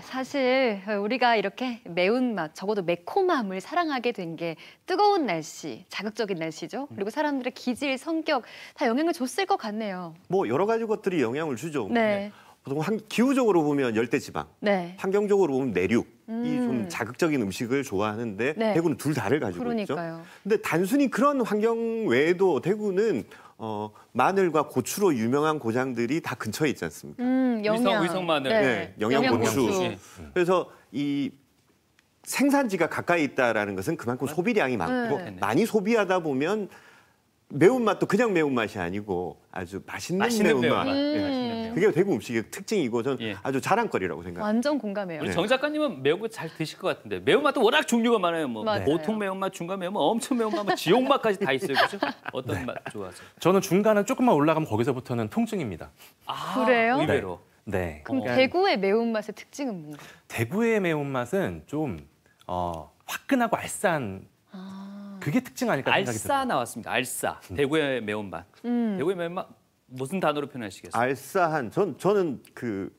사실 우리가 이렇게 매운맛, 적어도 매콤함을 사랑하게 된 게 뜨거운 날씨, 자극적인 날씨죠. 그리고 사람들의 기질, 성격 다 영향을 줬을 것 같네요. 뭐 여러 가지 것들이 영향을 주죠. 네. 보통 기후적으로 보면 열대지방, 네. 환경적으로 보면 내륙, 이 좀 자극적인 음식을 좋아하는데 네. 대구는 둘 다를 가지고 그러니까요. 있죠. 근데 단순히 그런 환경 외에도 대구는 마늘과 고추로 유명한 고장들이 다 근처에 있지 않습니까? 영양. 의성 마늘. 네, 영양고추. 그래서 이 생산지가 가까이 있다라는 것은 그만큼 소비량이 많고 네. 많이 소비하다 보면 매운맛도 그냥 매운맛이 아니고 아주 맛있는 매운맛. 예. 그게 대구 음식의 특징이고 저는 아주 자랑거리라고 생각합니다. 완전 공감해요. 우리 정 작가님은 매운 거 잘 드실 것 같은데 매운맛도 워낙 종류가 많아요. 뭐 맞아요. 보통 매운맛, 중간 매운맛, 엄청 매운맛, 뭐 지옥맛까지 다 있어요. 그렇죠? 어떤 맛 좋아하세요? 저는 중간은 조금만 올라가면 거기서부터는 통증입니다. 그래요? 의외로. 네. 그럼 그러니까 대구의 매운맛의 특징은 뭔가요? 대구의 매운맛은 좀 화끈하고 알싸한 그게 특징 아닐까 생각이 들어요. 알싸 나왔습니다. 알싸. 대구의 매운맛. 대구의 매운맛 무슨 단어로 표현하시겠어요? 알싸한 저는 그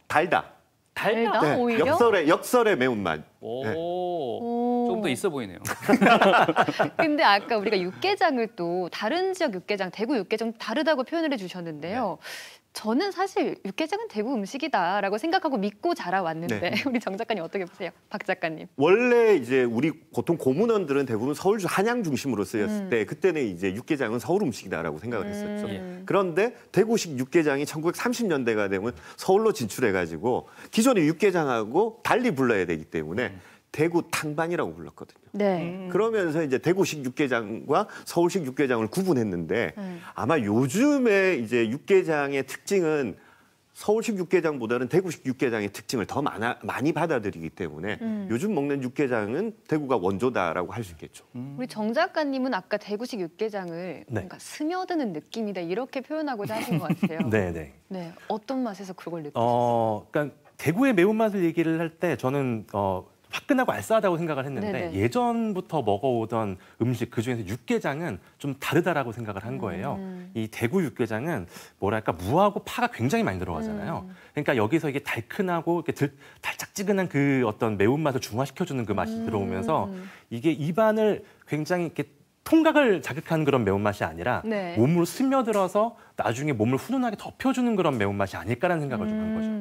달다. 달다? 네, 오히려? 역설의 매운맛. 오, 좀 더 있어 보이네요. 근데 아까 우리가 육개장을 또 다른 지역 육개장, 대구 육개장 다르다고 표현을 해주셨는데요. 저는 사실 육개장은 대구 음식이다라고 생각하고 믿고 자라왔는데 네. 우리 정 작가님 어떻게 보세요? 박 작가님. 원래 이제 우리 보통 고문원들은 대부분 서울 한양 중심으로 쓰였을 때 그때는 이제 육개장은 서울 음식이다라고 생각을 했었죠. 그런데 대구식 육개장이 1930년대가 되면 서울로 진출해가지고 기존의 육개장하고 달리 불러야 되기 때문에 대구 탕반이라고 불렀거든요. 네. 그러면서 이제 대구식 육개장과 서울식 육개장을 구분했는데 아마 요즘에 이제 육개장의 특징은 서울식 육개장보다는 대구식 육개장의 특징을 더 많이 받아들이기 때문에 요즘 먹는 육개장은 대구가 원조다라고 할 수 있겠죠. 우리 정 작가님은 아까 대구식 육개장을 뭔가 스며드는 느낌이다 이렇게 표현하고자 하신 것 같아요. 네. 네. 어떤 맛에서 그걸 느끼셨어요? 그러니까 대구의 매운맛을 얘기를 할 때 저는 화끈하고 알싸하다고 생각을 했는데 네네. 예전부터 먹어오던 음식 그중에서 육개장은 좀 다르다라고 생각을 한 거예요. 이 대구 육개장은 뭐랄까 무하고 파가 굉장히 많이 들어가잖아요. 그러니까 여기서 이게 달큰하고 이렇게 달짝지근한 그 어떤 매운맛을 중화시켜주는 그 맛이 들어오면서 이게 입안을 굉장히 이렇게 통각을 자극하는 그런 매운맛이 아니라 네. 몸으로 스며들어서 나중에 몸을 훈훈하게 덮여주는 그런 매운맛이 아닐까라는 생각을 좀 한 거죠.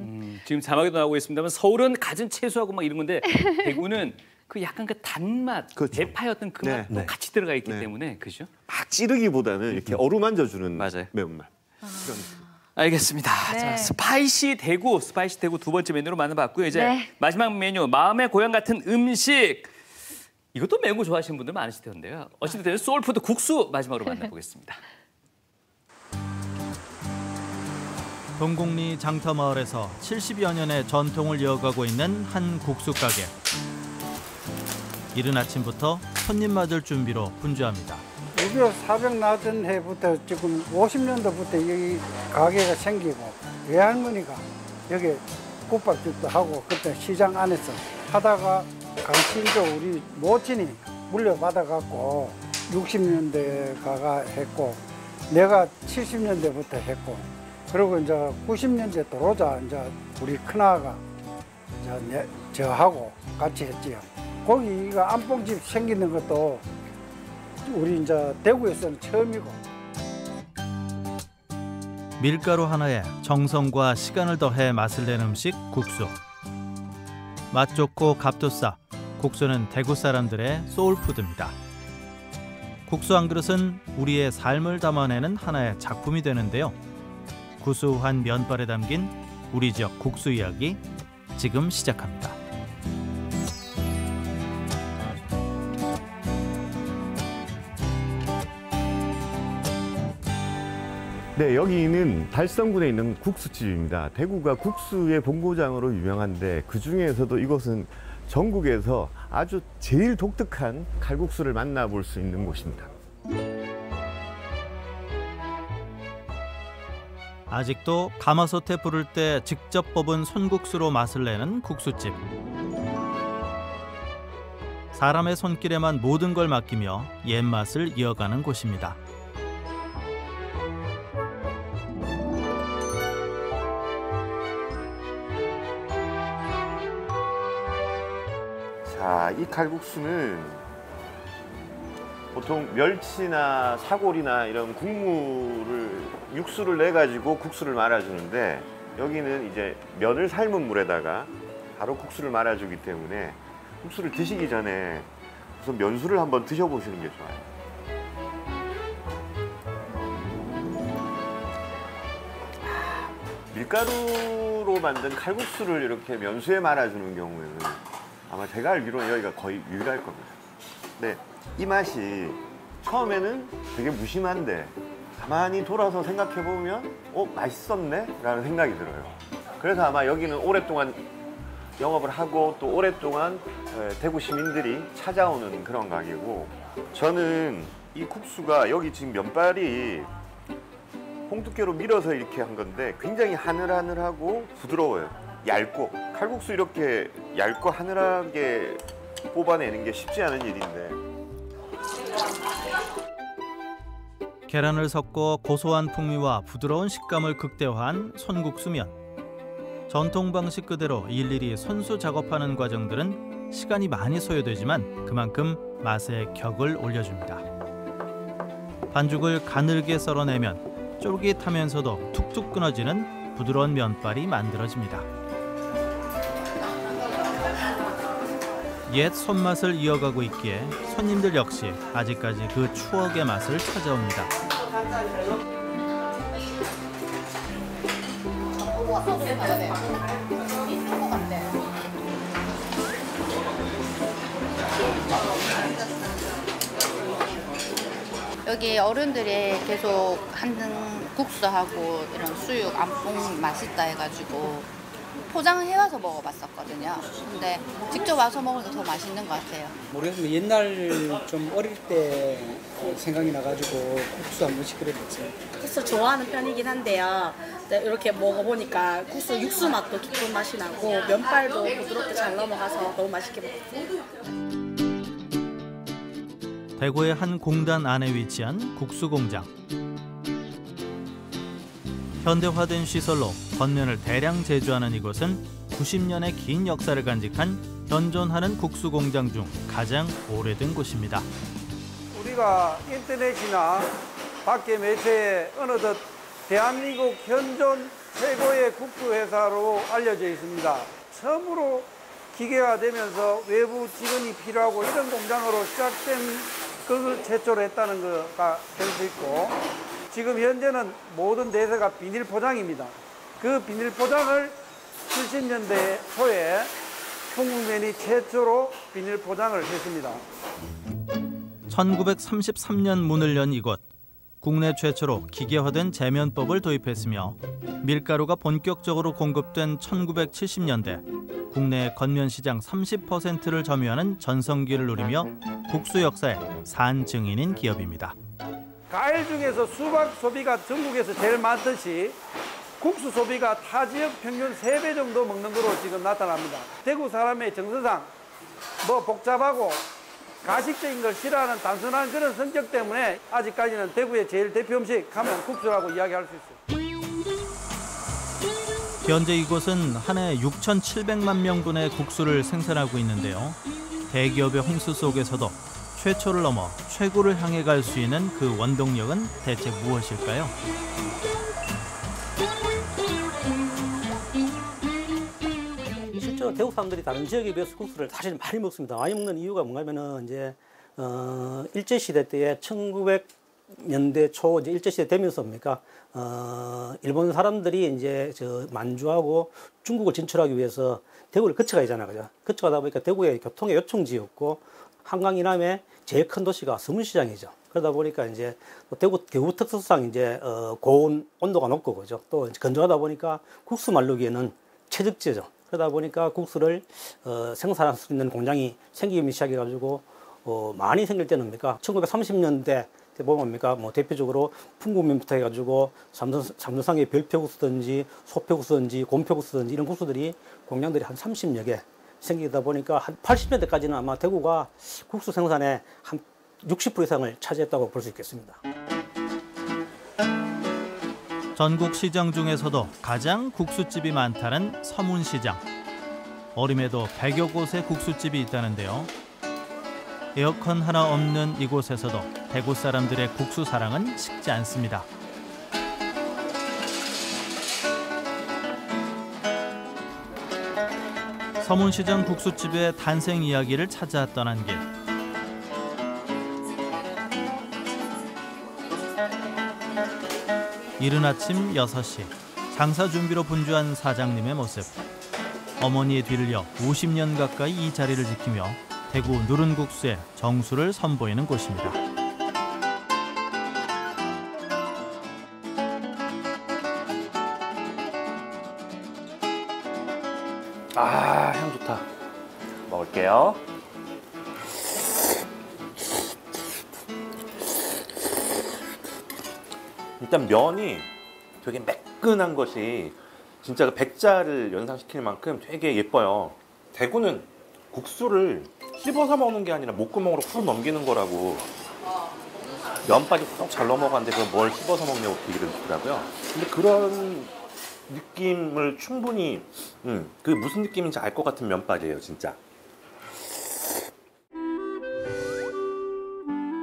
지금 자막에도 나오고 있습니다만 서울은 갖은 채소하고 막 이런 건데 대구는 그 약간 그 단맛, 대파였던 그 네. 맛도 네. 같이 들어가 있기 때문에 그죠? 막 찌르기보다는 이렇게 어루만져주는 매운맛. 알겠습니다. 네. 자, 스파이시 대구 두 번째 메뉴로 만나봤고요. 이제 네. 마지막 메뉴 마음의 고향 같은 음식. 이것도 매운 거 좋아하시는 분들 많으실 텐데요. 어찌됐든 소울푸드 국수 마지막으로 만나보겠습니다. 동곡리 장터마을에서 70여 년의 전통을 이어가고 있는 한 국수 가게. 이른 아침부터 손님 맞을 준비로 분주합니다. 6.25 사병 나던 해부터 지금 50년도부터 여기 가게가 생기고 외할머니가 여기 국밥집도 하고 그때 시장 안에서 하다가 강신도 우리 모친이 물려받아갖고 60년대 가가 했고 내가 70년대부터 했고 그리고 이제 90년대 들어오자 이제 우리 큰아가 저하고 같이 했지요. 거기가 안봉집 생기는 것도 우리 이제 대구에서는 처음이고. 밀가루 하나에 정성과 시간을 더해 맛을 내는 음식 국수. 맛 좋고 값도 싸. 국수는 대구 사람들의 소울푸드입니다. 국수 한 그릇은 우리의 삶을 담아내는 하나의 작품이 되는데요. 구수한 면발에 담긴 우리 지역 국수 이야기 지금 시작합니다. 네, 여기는 달성군에 있는 국수집입니다. 대구가 국수의 본고장으로 유명한데 그 중에서도 이곳은 전국에서 아주 제일 독특한 칼국수를 만나볼 수 있는 곳입니다. 아직도 가마솥에 부를 때 직접 뽑은 손국수로 맛을 내는 국수집. 사람의 손길에만 모든 걸 맡기며 옛맛을 이어가는 곳입니다. 자, 이 칼국수는 보통 멸치나 사골이나 이런 육수를 내가지고 국수를 말아주는데 여기는 이제 면을 삶은 물에다가 바로 국수를 말아주기 때문에 국수를 드시기 전에 우선 면수를 한번 드셔보시는 게 좋아요. 밀가루로 만든 칼국수를 이렇게 면수에 말아주는 경우에는 아마 제가 알기로는 여기가 거의 유일할 겁니다. 네, 이 맛이 처음에는 되게 무심한데 가만히 돌아서 생각해보면 맛있었네? 라는 생각이 들어요. 그래서 아마 여기는 오랫동안 영업을 하고 또 오랫동안 대구 시민들이 찾아오는 그런 가게고, 저는 이 국수가 여기 지금 면발이 홍두깨로 밀어서 이렇게 한 건데 굉장히 하늘하늘하고 부드러워요. 얇고, 칼국수 이렇게 얇고 하늘하게 뽑아내는 게 쉽지 않은 일인데. 계란을 섞고 고소한 풍미와 부드러운 식감을 극대화한 손국수면. 전통 방식 그대로 일일이 손수 작업하는 과정들은 시간이 많이 소요되지만 그만큼 맛의 격을 올려줍니다. 반죽을 가늘게 썰어내면 쫄깃하면서도 툭툭 끊어지는 부드러운 면발이 만들어집니다. 옛 손맛을 이어가고 있기에 손님들 역시 아직까지 그 추억의 맛을 찾아옵니다. 여기 어른들이 계속 한등 국수하고 이런 수육, 안뽕 맛있다 해가지고 포장을 해와서 먹어봤었거든요. 근데 직접 와서 먹으니까 더 맛있는 것 같아요. 모르겠으면 옛날 좀 어릴 때 생각이 나가지고 국수 한 번씩 끓여봤어요. 국수 좋아하는 편이긴 한데요. 이렇게 먹어보니까 국수 육수 맛도 깊은 맛이 나고 면발도 부드럽게 잘 넘어가서 너무 맛있게 먹었어요. 대구의 한 공단 안에 위치한 국수공장. 현대화된 시설로 겉면을 대량 제조하는 이곳은 90년의 긴 역사를 간직한 현존하는 국수공장 중 가장 오래된 곳입니다. 우리가 인터넷이나 밖에 매체에 어느덧 대한민국 현존 최고의 국수회사로 알려져 있습니다. 처음으로 기계화되면서 외부 직원이 필요하고 이런 공장으로 시작된 것을 최초로 했다는 것가 될 수 있고, 지금 현재는 모든 대세가 비닐 포장입니다. 그 비닐 포장을 70년대 초에 풍국면이 최초로 비닐 포장을 했습니다. 1933년 문을 연 이곳. 국내 최초로 기계화된 제면법을 도입했으며 밀가루가 본격적으로 공급된 1970년대 국내 겉면 시장 30%를 점유하는 전성기를 누리며 국수 역사의 산 증인인 기업입니다. 과일 중에서 수박 소비가 전국에서 제일 많듯이 국수 소비가 타 지역 평균 3배 정도 먹는 거로 지금 나타납니다. 대구 사람의 정서상 복잡하고 가식적인 걸 싫어하는 단순한 그런 성격 때문에 아직까지는 대구의 제일 대표 음식 하면 국수라고 이야기할 수 있어요. 현재 이곳은 한 해 6,700만 명분의 국수를 생산하고 있는데요. 대기업의 홍수 속에서도 최초를 넘어 최고를 향해 갈 수 있는 그 원동력은 대체 무엇일까요? 실제로 대구 사람들이 다른 지역에 비해서 국수를 사실 많이 먹습니다. 많이 먹는 이유가 뭔가면은 이제 일제 시대 때에 1900년대 초 이제 일제 시대 되면서입니까? 일본 사람들이 이제 만주하고 중국을 진출하기 위해서 대구를 거쳐가잖아요, 그죠? 거쳐가다 보니까 대구의 교통의 요충지였고 한강 이남에 제일 큰 도시가 서문시장이죠. 그러다 보니까 이제 대구 특성상 이제 고온 온도가 높고 그죠. 또 건조하다 보니까 국수 말르기에는 최적지죠. 그러다 보니까 국수를 생산할 수 있는 공장이 생기기 시작해가지고 많이 생길 때는 뭡니까? 1930년대 보면 뭡니까? 뭐 대표적으로 풍국면부터 해가지고 삼선상의 별표국수든지 소표국수든지 곰표국수든지 이런 국수들이 공장들이 한 30여 개 생기다 보니까 한 80년대까지는 아마 대구가 국수 생산의 한 60% 이상을 차지했다고 볼 수 있겠습니다. 전국 시장 중에서도 가장 국수집이 많다는 서문시장. 어림에도 100여 곳의 국수집이 있다는데요. 에어컨 하나 없는 이곳에서도 대구 사람들의 국수 사랑은 식지 않습니다. 서문시장 국수집의 탄생 이야기를 찾아 떠난 길. 이른 아침 6시, 장사 준비로 분주한 사장님의 모습. 어머니의 뒤를 이어 50년 가까이 이 자리를 지키며 대구 누른국수의 정수를 선보이는 곳입니다. 아, 향 좋다. 먹을게요. 일단 면이 되게 매끈한 것이 진짜 그 백자를 연상시킬 만큼 되게 예뻐요. 대구는 국수를 씹어서 먹는 게 아니라 목구멍으로 훅 넘기는 거라고 면발이 꼭 잘 넘어가는데 그걸 뭘 씹어서 먹냐고 얘기를 듣더라고요. 근데 그런 느낌을 충분히 그게 무슨 느낌인지 알 것 같은 면발이에요, 진짜.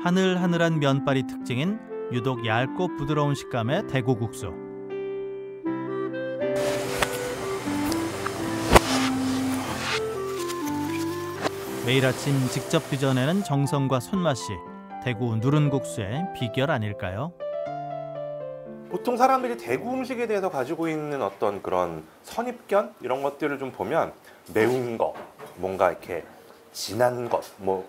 하늘하늘한 면발이 특징인 유독 얇고 부드러운 식감의 대구국수. 매일 아침 직접 빚어내는 정성과 손맛이 대구 누른국수의 비결 아닐까요? 보통 사람들이 대구 음식에 대해서 가지고 있는 어떤 그런 선입견 이런 것들을 좀 보면 매운 거, 뭔가 이렇게 진한 것, 뭐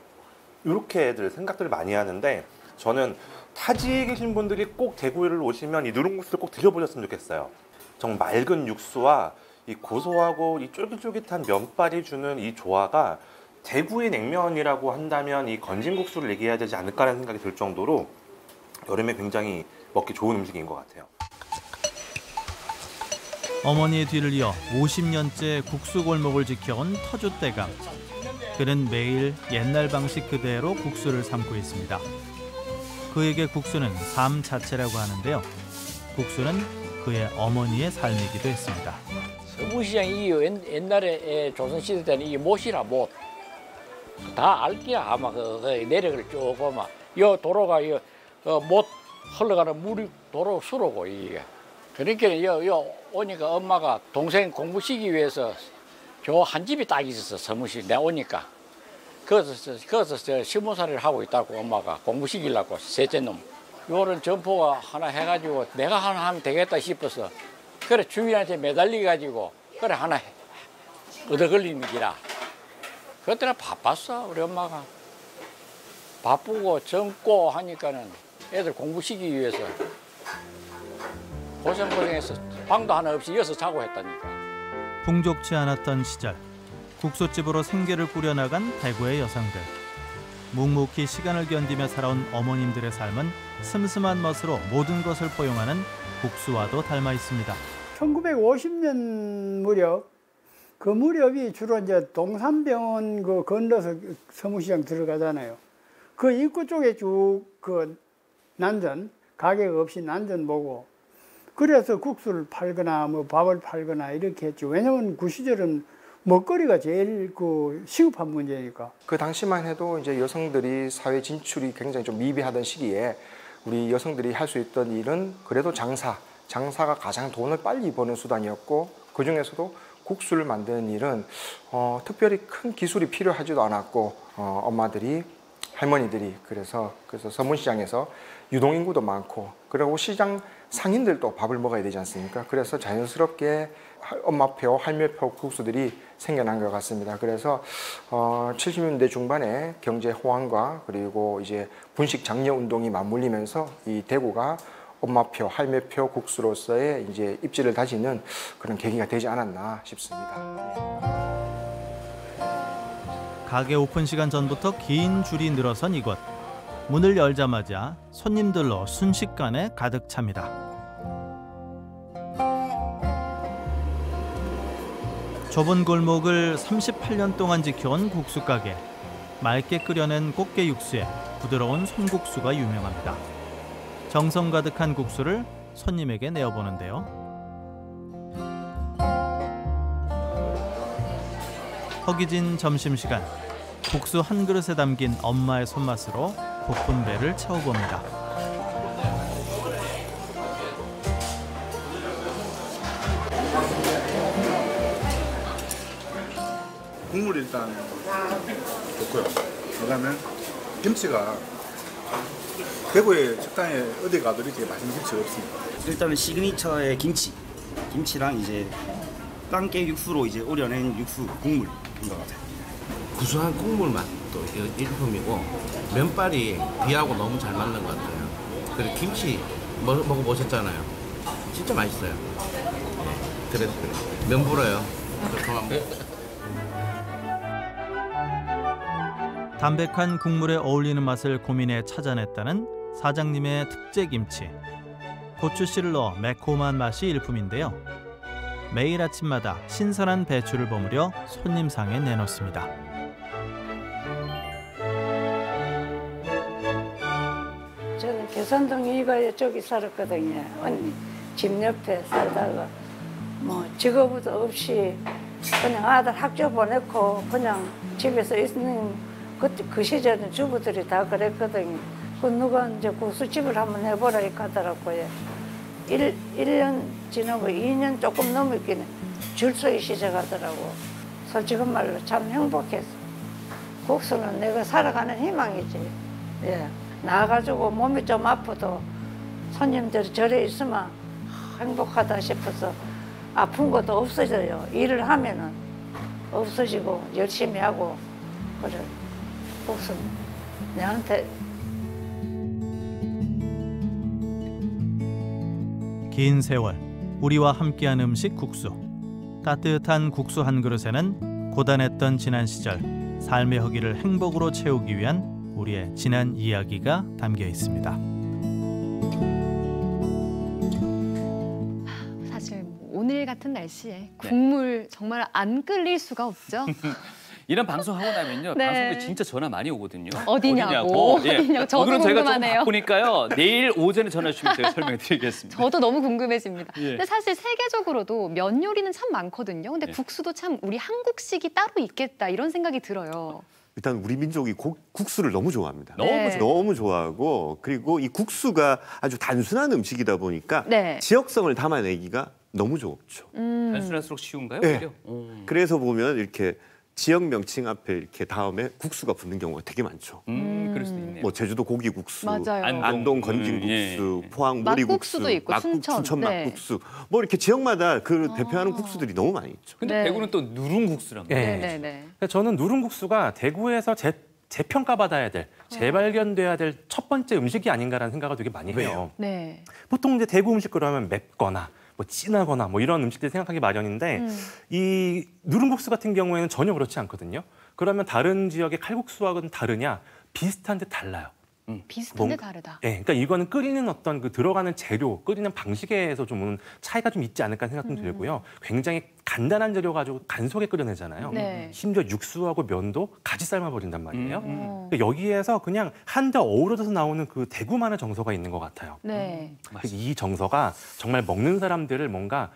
이렇게들 생각들을 많이 하는데 저는 타지에 계신 분들이 꼭 대구를 오시면 이 누룽국수를 꼭 드셔보셨으면 좋겠어요. 정말 맑은 육수와 이 고소하고 이 쫄깃쫄깃한 면발이 주는 이 조화가 대구의 냉면이라고 한다면 이 건진국수를 얘기해야 되지 않을까라는 생각이 들 정도로 여름에 굉장히 먹기 좋은 음식인 것 같아요. 어머니의 뒤를 이어 50년째 국수 골목을 지켜온 터줏대감. 그는 매일 옛날 방식 그대로 국수를 삶고 있습니다. 그에게 국수는 삶 자체라고 하는데요. 국수는 그의 어머니의 삶이기도 했습니다. 서문시장이 옛날에 조선시대 때는 이 못이라 못. 다 알기야 아마 그 내력을 쭉 보면 요 도로가 못 흘러가는 물이 도로 수로고 이게. 그러니까 요 오니까 엄마가 동생 공부시키기 위해서 저 한 집이 딱 있었어 서문시 내가 오니까. 거기서 시문살이를 하고 있다고 엄마가 공부시키려고 셋째 놈. 요런 점포가 하나 해가지고 내가 하나 하면 되겠다 싶어서 그래 주인한테 매달려가지고 그래 하나 얻어 걸리는 기라. 그때는 바빴어 우리 엄마가. 바쁘고 젊고 하니까는 애들 공부시키기 위해서 고생해서 방도 하나 없이 이어서 자고 했다니까. 풍족치 않았던 시절 국수집으로 생계를 꾸려나간 대구의 여성들. 묵묵히 시간을 견디며 살아온 어머님들의 삶은 슴슴한 멋으로 모든 것을 포용하는 국수와도 닮아 있습니다. 1950년 무렵 그 무렵이 주로 이제 동산병원 그 건너서 서문시장 들어가잖아요. 그 입구 쪽에 쭉 그 난전 가격 없이 난전 보고 그래서 국수를 팔거나 뭐 밥을 팔거나 이렇게 했죠. 왜냐면 그 시절은 먹거리가 제일 그 시급한 문제니까. 그 당시만 해도 이제 여성들이 사회 진출이 굉장히 좀 미비하던 시기에 우리 여성들이 할 수 있던 일은 그래도 장사가 가장 돈을 빨리 버는 수단이었고 그 중에서도 국수를 만드는 일은 특별히 큰 기술이 필요하지도 않았고 엄마들이 할머니들이 그래서 서문시장에서 유동인구도 많고 그리고 시장 상인들도 밥을 먹어야 되지 않습니까? 그래서 자연스럽게 엄마표, 할매표 국수들이 생겨난 것 같습니다. 그래서 70년대 중반에 경제 호황과 그리고 이제 분식 장려 운동이 맞물리면서 이 대구가 엄마표, 할매표 국수로서의 이제 입지를 다지는 그런 계기가 되지 않았나 싶습니다. 가게 오픈 시간 전부터 긴 줄이 늘어선 이곳. 문을 열자마자 손님들로 순식간에 가득 찹니다. 좁은 골목을 38년 동안 지켜온 국수 가게. 맑게 끓여낸 꽃게 육수에 부드러운 손국수가 유명합니다. 정성 가득한 국수를 손님에게 내어보는데요. 허기진 점심시간, 국수 한 그릇에 담긴 엄마의 손맛으로 고픈 배를 채워봅니다. 국물 일단 좋고요. 그다음에 김치가 대구의 식당에 어디 가도 이렇게 맛있는 김치가 없습니다. 일단은 시그니처의 김치랑 이제 땅깨 육수로 이제 우려낸 육수 국물인 것 같아요. 구수한 국물 맛도 일품이고 면발이 비하고 너무 잘 맞는 것 같아요. 그리고 김치 먹어보셨잖아요. 진짜 맛있어요. 네, 그래서 그래요. 면 불어요. 그만 먹어. 담백한 국물에 어울리는 맛을 고민해 찾아냈다는 사장님의 특제 김치. 고추씨를 넣어 매콤한 맛이 일품인데요. 매일 아침마다 신선한 배추를 버무려 손님상에 내놓습니다. 저는 계산동 이가에 저기 살았거든요. 언니 집 옆에 살다가 뭐 직업도 없이 그냥 아들 학교 보내고 그냥 집에서 있는 그 시절은 주부들이 다 그랬거든요. 그 누가 이제 국수집을 한번 해보라 하더라고요. 1년 지나고 2년 조금 넘었기는 줄 서기 시작하더라고. 솔직한 말로 참 행복했어. 국수는 내가 살아가는 희망이지. 예. 나가지고 몸이 좀 아파도 손님들이 절에 있으면 행복하다 싶어서 아픈 것도 없어져요. 일을 하면은 없어지고 열심히 하고 그래. 국수는 내한테 긴 세월 우리와 함께한 음식 국수. 따뜻한 국수 한 그릇에는 고단했던 지난 시절 삶의 허기를 행복으로 채우기 위한 우리의 지난 이야기가 담겨 있습니다. 사실 오늘 같은 날씨에 국물 정말 안 끓일 수가 없죠. 이런 방송 하고 나면요, 네. 방송국에 진짜 전화 많이 오거든요. 어디냐고. 예. 저도 오늘은 저희가 좀 궁금하네요. 바쁘니까요. 내일 오전에 전화 주시면 제가 설명해드리겠습니다. 저도 너무 궁금해집니다. 예. 근데 사실 세계적으로도 면 요리는 참 많거든요. 근데 국수도 참 우리 한국식이 따로 있겠다 이런 생각이 들어요. 일단 우리 민족이 국수를 너무 좋아합니다. 네. 너무 좋아하고 그리고 이 국수가 아주 단순한 음식이다 보니까 네. 지역성을 담아내기가 너무 좋죠. 단순할수록 쉬운가요? 네. 오히려? 그래서 보면 이렇게 지역 명칭 앞에 이렇게 다음에 국수가 붙는 경우가 되게 많죠. 그럴 수도 있네요. 뭐 제주도 고기국수, 맞아요. 안동 건진국수, 포항 모리국수, 막국수도 있고, 순천 네. 막국수, 뭐 이렇게 지역마다 그 대표하는 국수들이 너무 많이 있죠. 근데 대구는 또 누룽국수란 말이에요. 네. 그러니까 저는 누룽국수가 대구에서 재평가받아야 될, 재발견돼야 될 첫 번째 음식이 아닌가라는 생각을 되게 많이 해요. 네. 보통 이제 대구 음식 그러면 맵거나 뭐 진하거나 뭐 이런 음식들 생각하기 마련인데 이 누룽국수 같은 경우에는 전혀 그렇지 않거든요. 그러면 다른 지역의 칼국수와는 다르냐? 비슷한데 달라요. 비슷한데 다르다. 네, 그러니까 이거는 끓이는 어떤 그 들어가는 재료, 끓이는 방식에서 좀 차이가 좀 있지 않을까 생각 좀 들고요. 굉장히 간단한 재료 가지고 간소하게 끓여내잖아요. 네. 심지어 육수하고 면도 같이 삶아버린단 말이에요. 그러니까 여기에서 그냥 한데 어우러져서 나오는 그 대구만의 정서가 있는 것 같아요. 네. 이 정서가 정말 먹는 사람들을 뭔가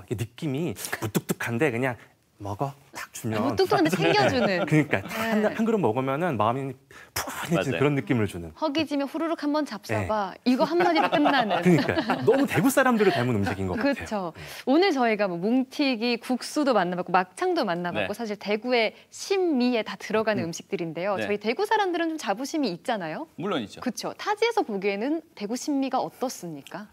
느낌이 무뚝뚝한데 그냥 먹어 딱 주면 뭐 뚱뚱한데 챙겨주는. 그러니까 네. 한 그릇 먹으면은 마음이 푸근해지는 그런 느낌을 주는. 허기지면 후루룩 한번 잡숴봐. 이거 한마디로 끝나는. 그러니까 너무 대구 사람들을 닮은 음식인 것 같아요. 그렇죠. 오늘 저희가 뭐 뭉티기, 국수도 만나봤고 막창도 만나봤고 네. 사실 대구의 신미에 다 들어가는 음식들인데요. 네. 저희 대구 사람들은 좀 자부심이 있잖아요. 물론이죠. 그렇죠. 타지에서 보기에는 대구 신미가 어떻습니까?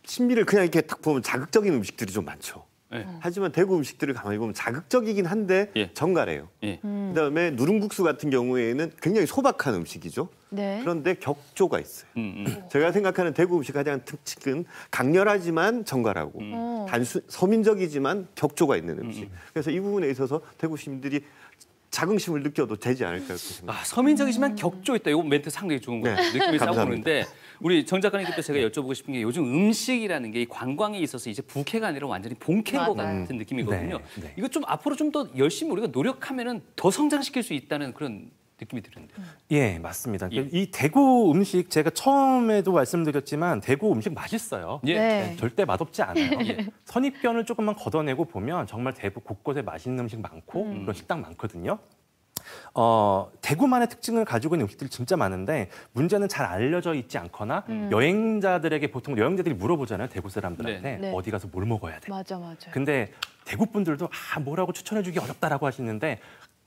신미를 그냥 이렇게 딱 보면 자극적인 음식들이 좀 많죠. 네. 하지만 대구 음식들을 가만히 보면 자극적이긴 한데 예. 정갈해요. 예. 그다음에 누룽국수 같은 경우에는 굉장히 소박한 음식이죠. 네. 그런데 격조가 있어요. 제가 생각하는 대구 음식 가장 특징은 강렬하지만 정갈하고 단순 서민적이지만 격조가 있는 음식. 그래서 이 부분에 있어서 대구 시민들이 자긍심을 느껴도 되지 않을까 그렇게 생각합니다. 서민적이지만 격조 있다. 이거 멘트 상당히 좋은 것 같아요. 네. 느낌이 싹 감사합니다. 오는데 우리 정 작가님께 제가 여쭤보고 싶은 게 요즘 음식이라는 게 이 관광에 있어서 이제 부캐가 아니라 완전히 본캐인 것 맞아요. 같은 느낌이거든요. 네, 네. 이거 좀 앞으로 좀 더 열심히 우리가 노력하면은 더 성장시킬 수 있다는 그런 느낌이 드는데. 예, 맞습니다. 예. 이 대구 음식 제가 처음에도 말씀드렸지만 대구 음식 맛있어요. 예. 네. 절대 맛없지 않아요. 예. 선입견을 조금만 걷어내고 보면 정말 대구 곳곳에 맛있는 음식 많고 그런 식당 많거든요. 대구만의 특징을 가지고 있는 음식들이 진짜 많은데 문제는 잘 알려져 있지 않거나 여행자들에게 보통 여행자들이 물어보잖아요. 대구 사람들한테 네. 어디 가서 뭘 먹어야 돼. 맞아. 근데 대구 분들도 뭐라고 추천해주기 어렵다라고 하시는데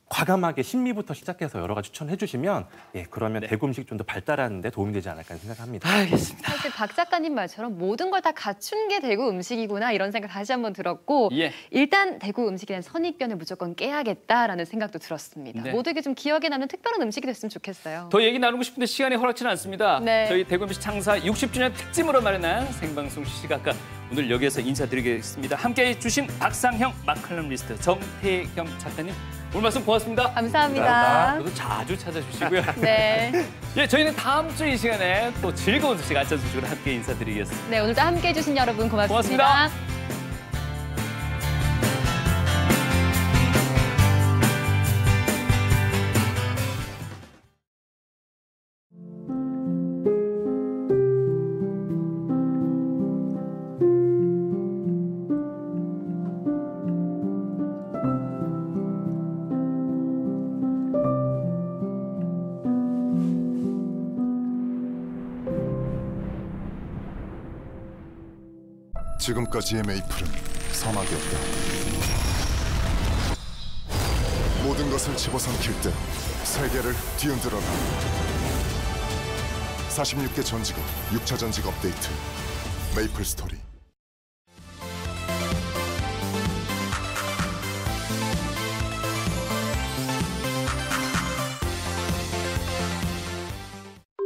과감하게 신미부터 시작해서 여러 가지 추천해 주시면 그러면 대구 음식 좀 더 발달하는 데 도움이 되지 않을까 생각합니다. 알겠습니다. 사실 박 작가님 말처럼 모든 걸 다 갖춘 게 대구 음식이구나 이런 생각 다시 한번 들었고 예. 일단 대구 음식에 대한 선입견을 무조건 깨야겠다라는 생각도 들었습니다. 네. 모두에게 좀 기억에 남는 특별한 음식이 됐으면 좋겠어요. 더 얘기 나누고 싶은데 시간이 허락치는 않습니다. 네. 저희 대구 음식 창사 60주년 특집으로 마련한 생방송 시시각각 오늘 여기에서 인사드리겠습니다. 함께해 주신 박상형 마칼럼니스트 정태경 작가님 오늘 말씀 고맙습니다. 감사합니다. 저도 자주 찾아주시고요. 네. 예, 저희는 다음 주 이 시간에 또 즐거운 소식 안전 소식으로 함께 인사드리겠습니다. 네, 오늘도 함께해 주신 여러분 고맙습니다. 고맙습니다. 지금까지의 메이플은 사막이었다. 모든 것을 집어삼킬 때 세계를 뒤흔들어라. 46개 전직업 6차 전직 업데이트 메이플 스토리.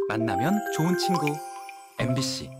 만나면 좋은 친구 MBC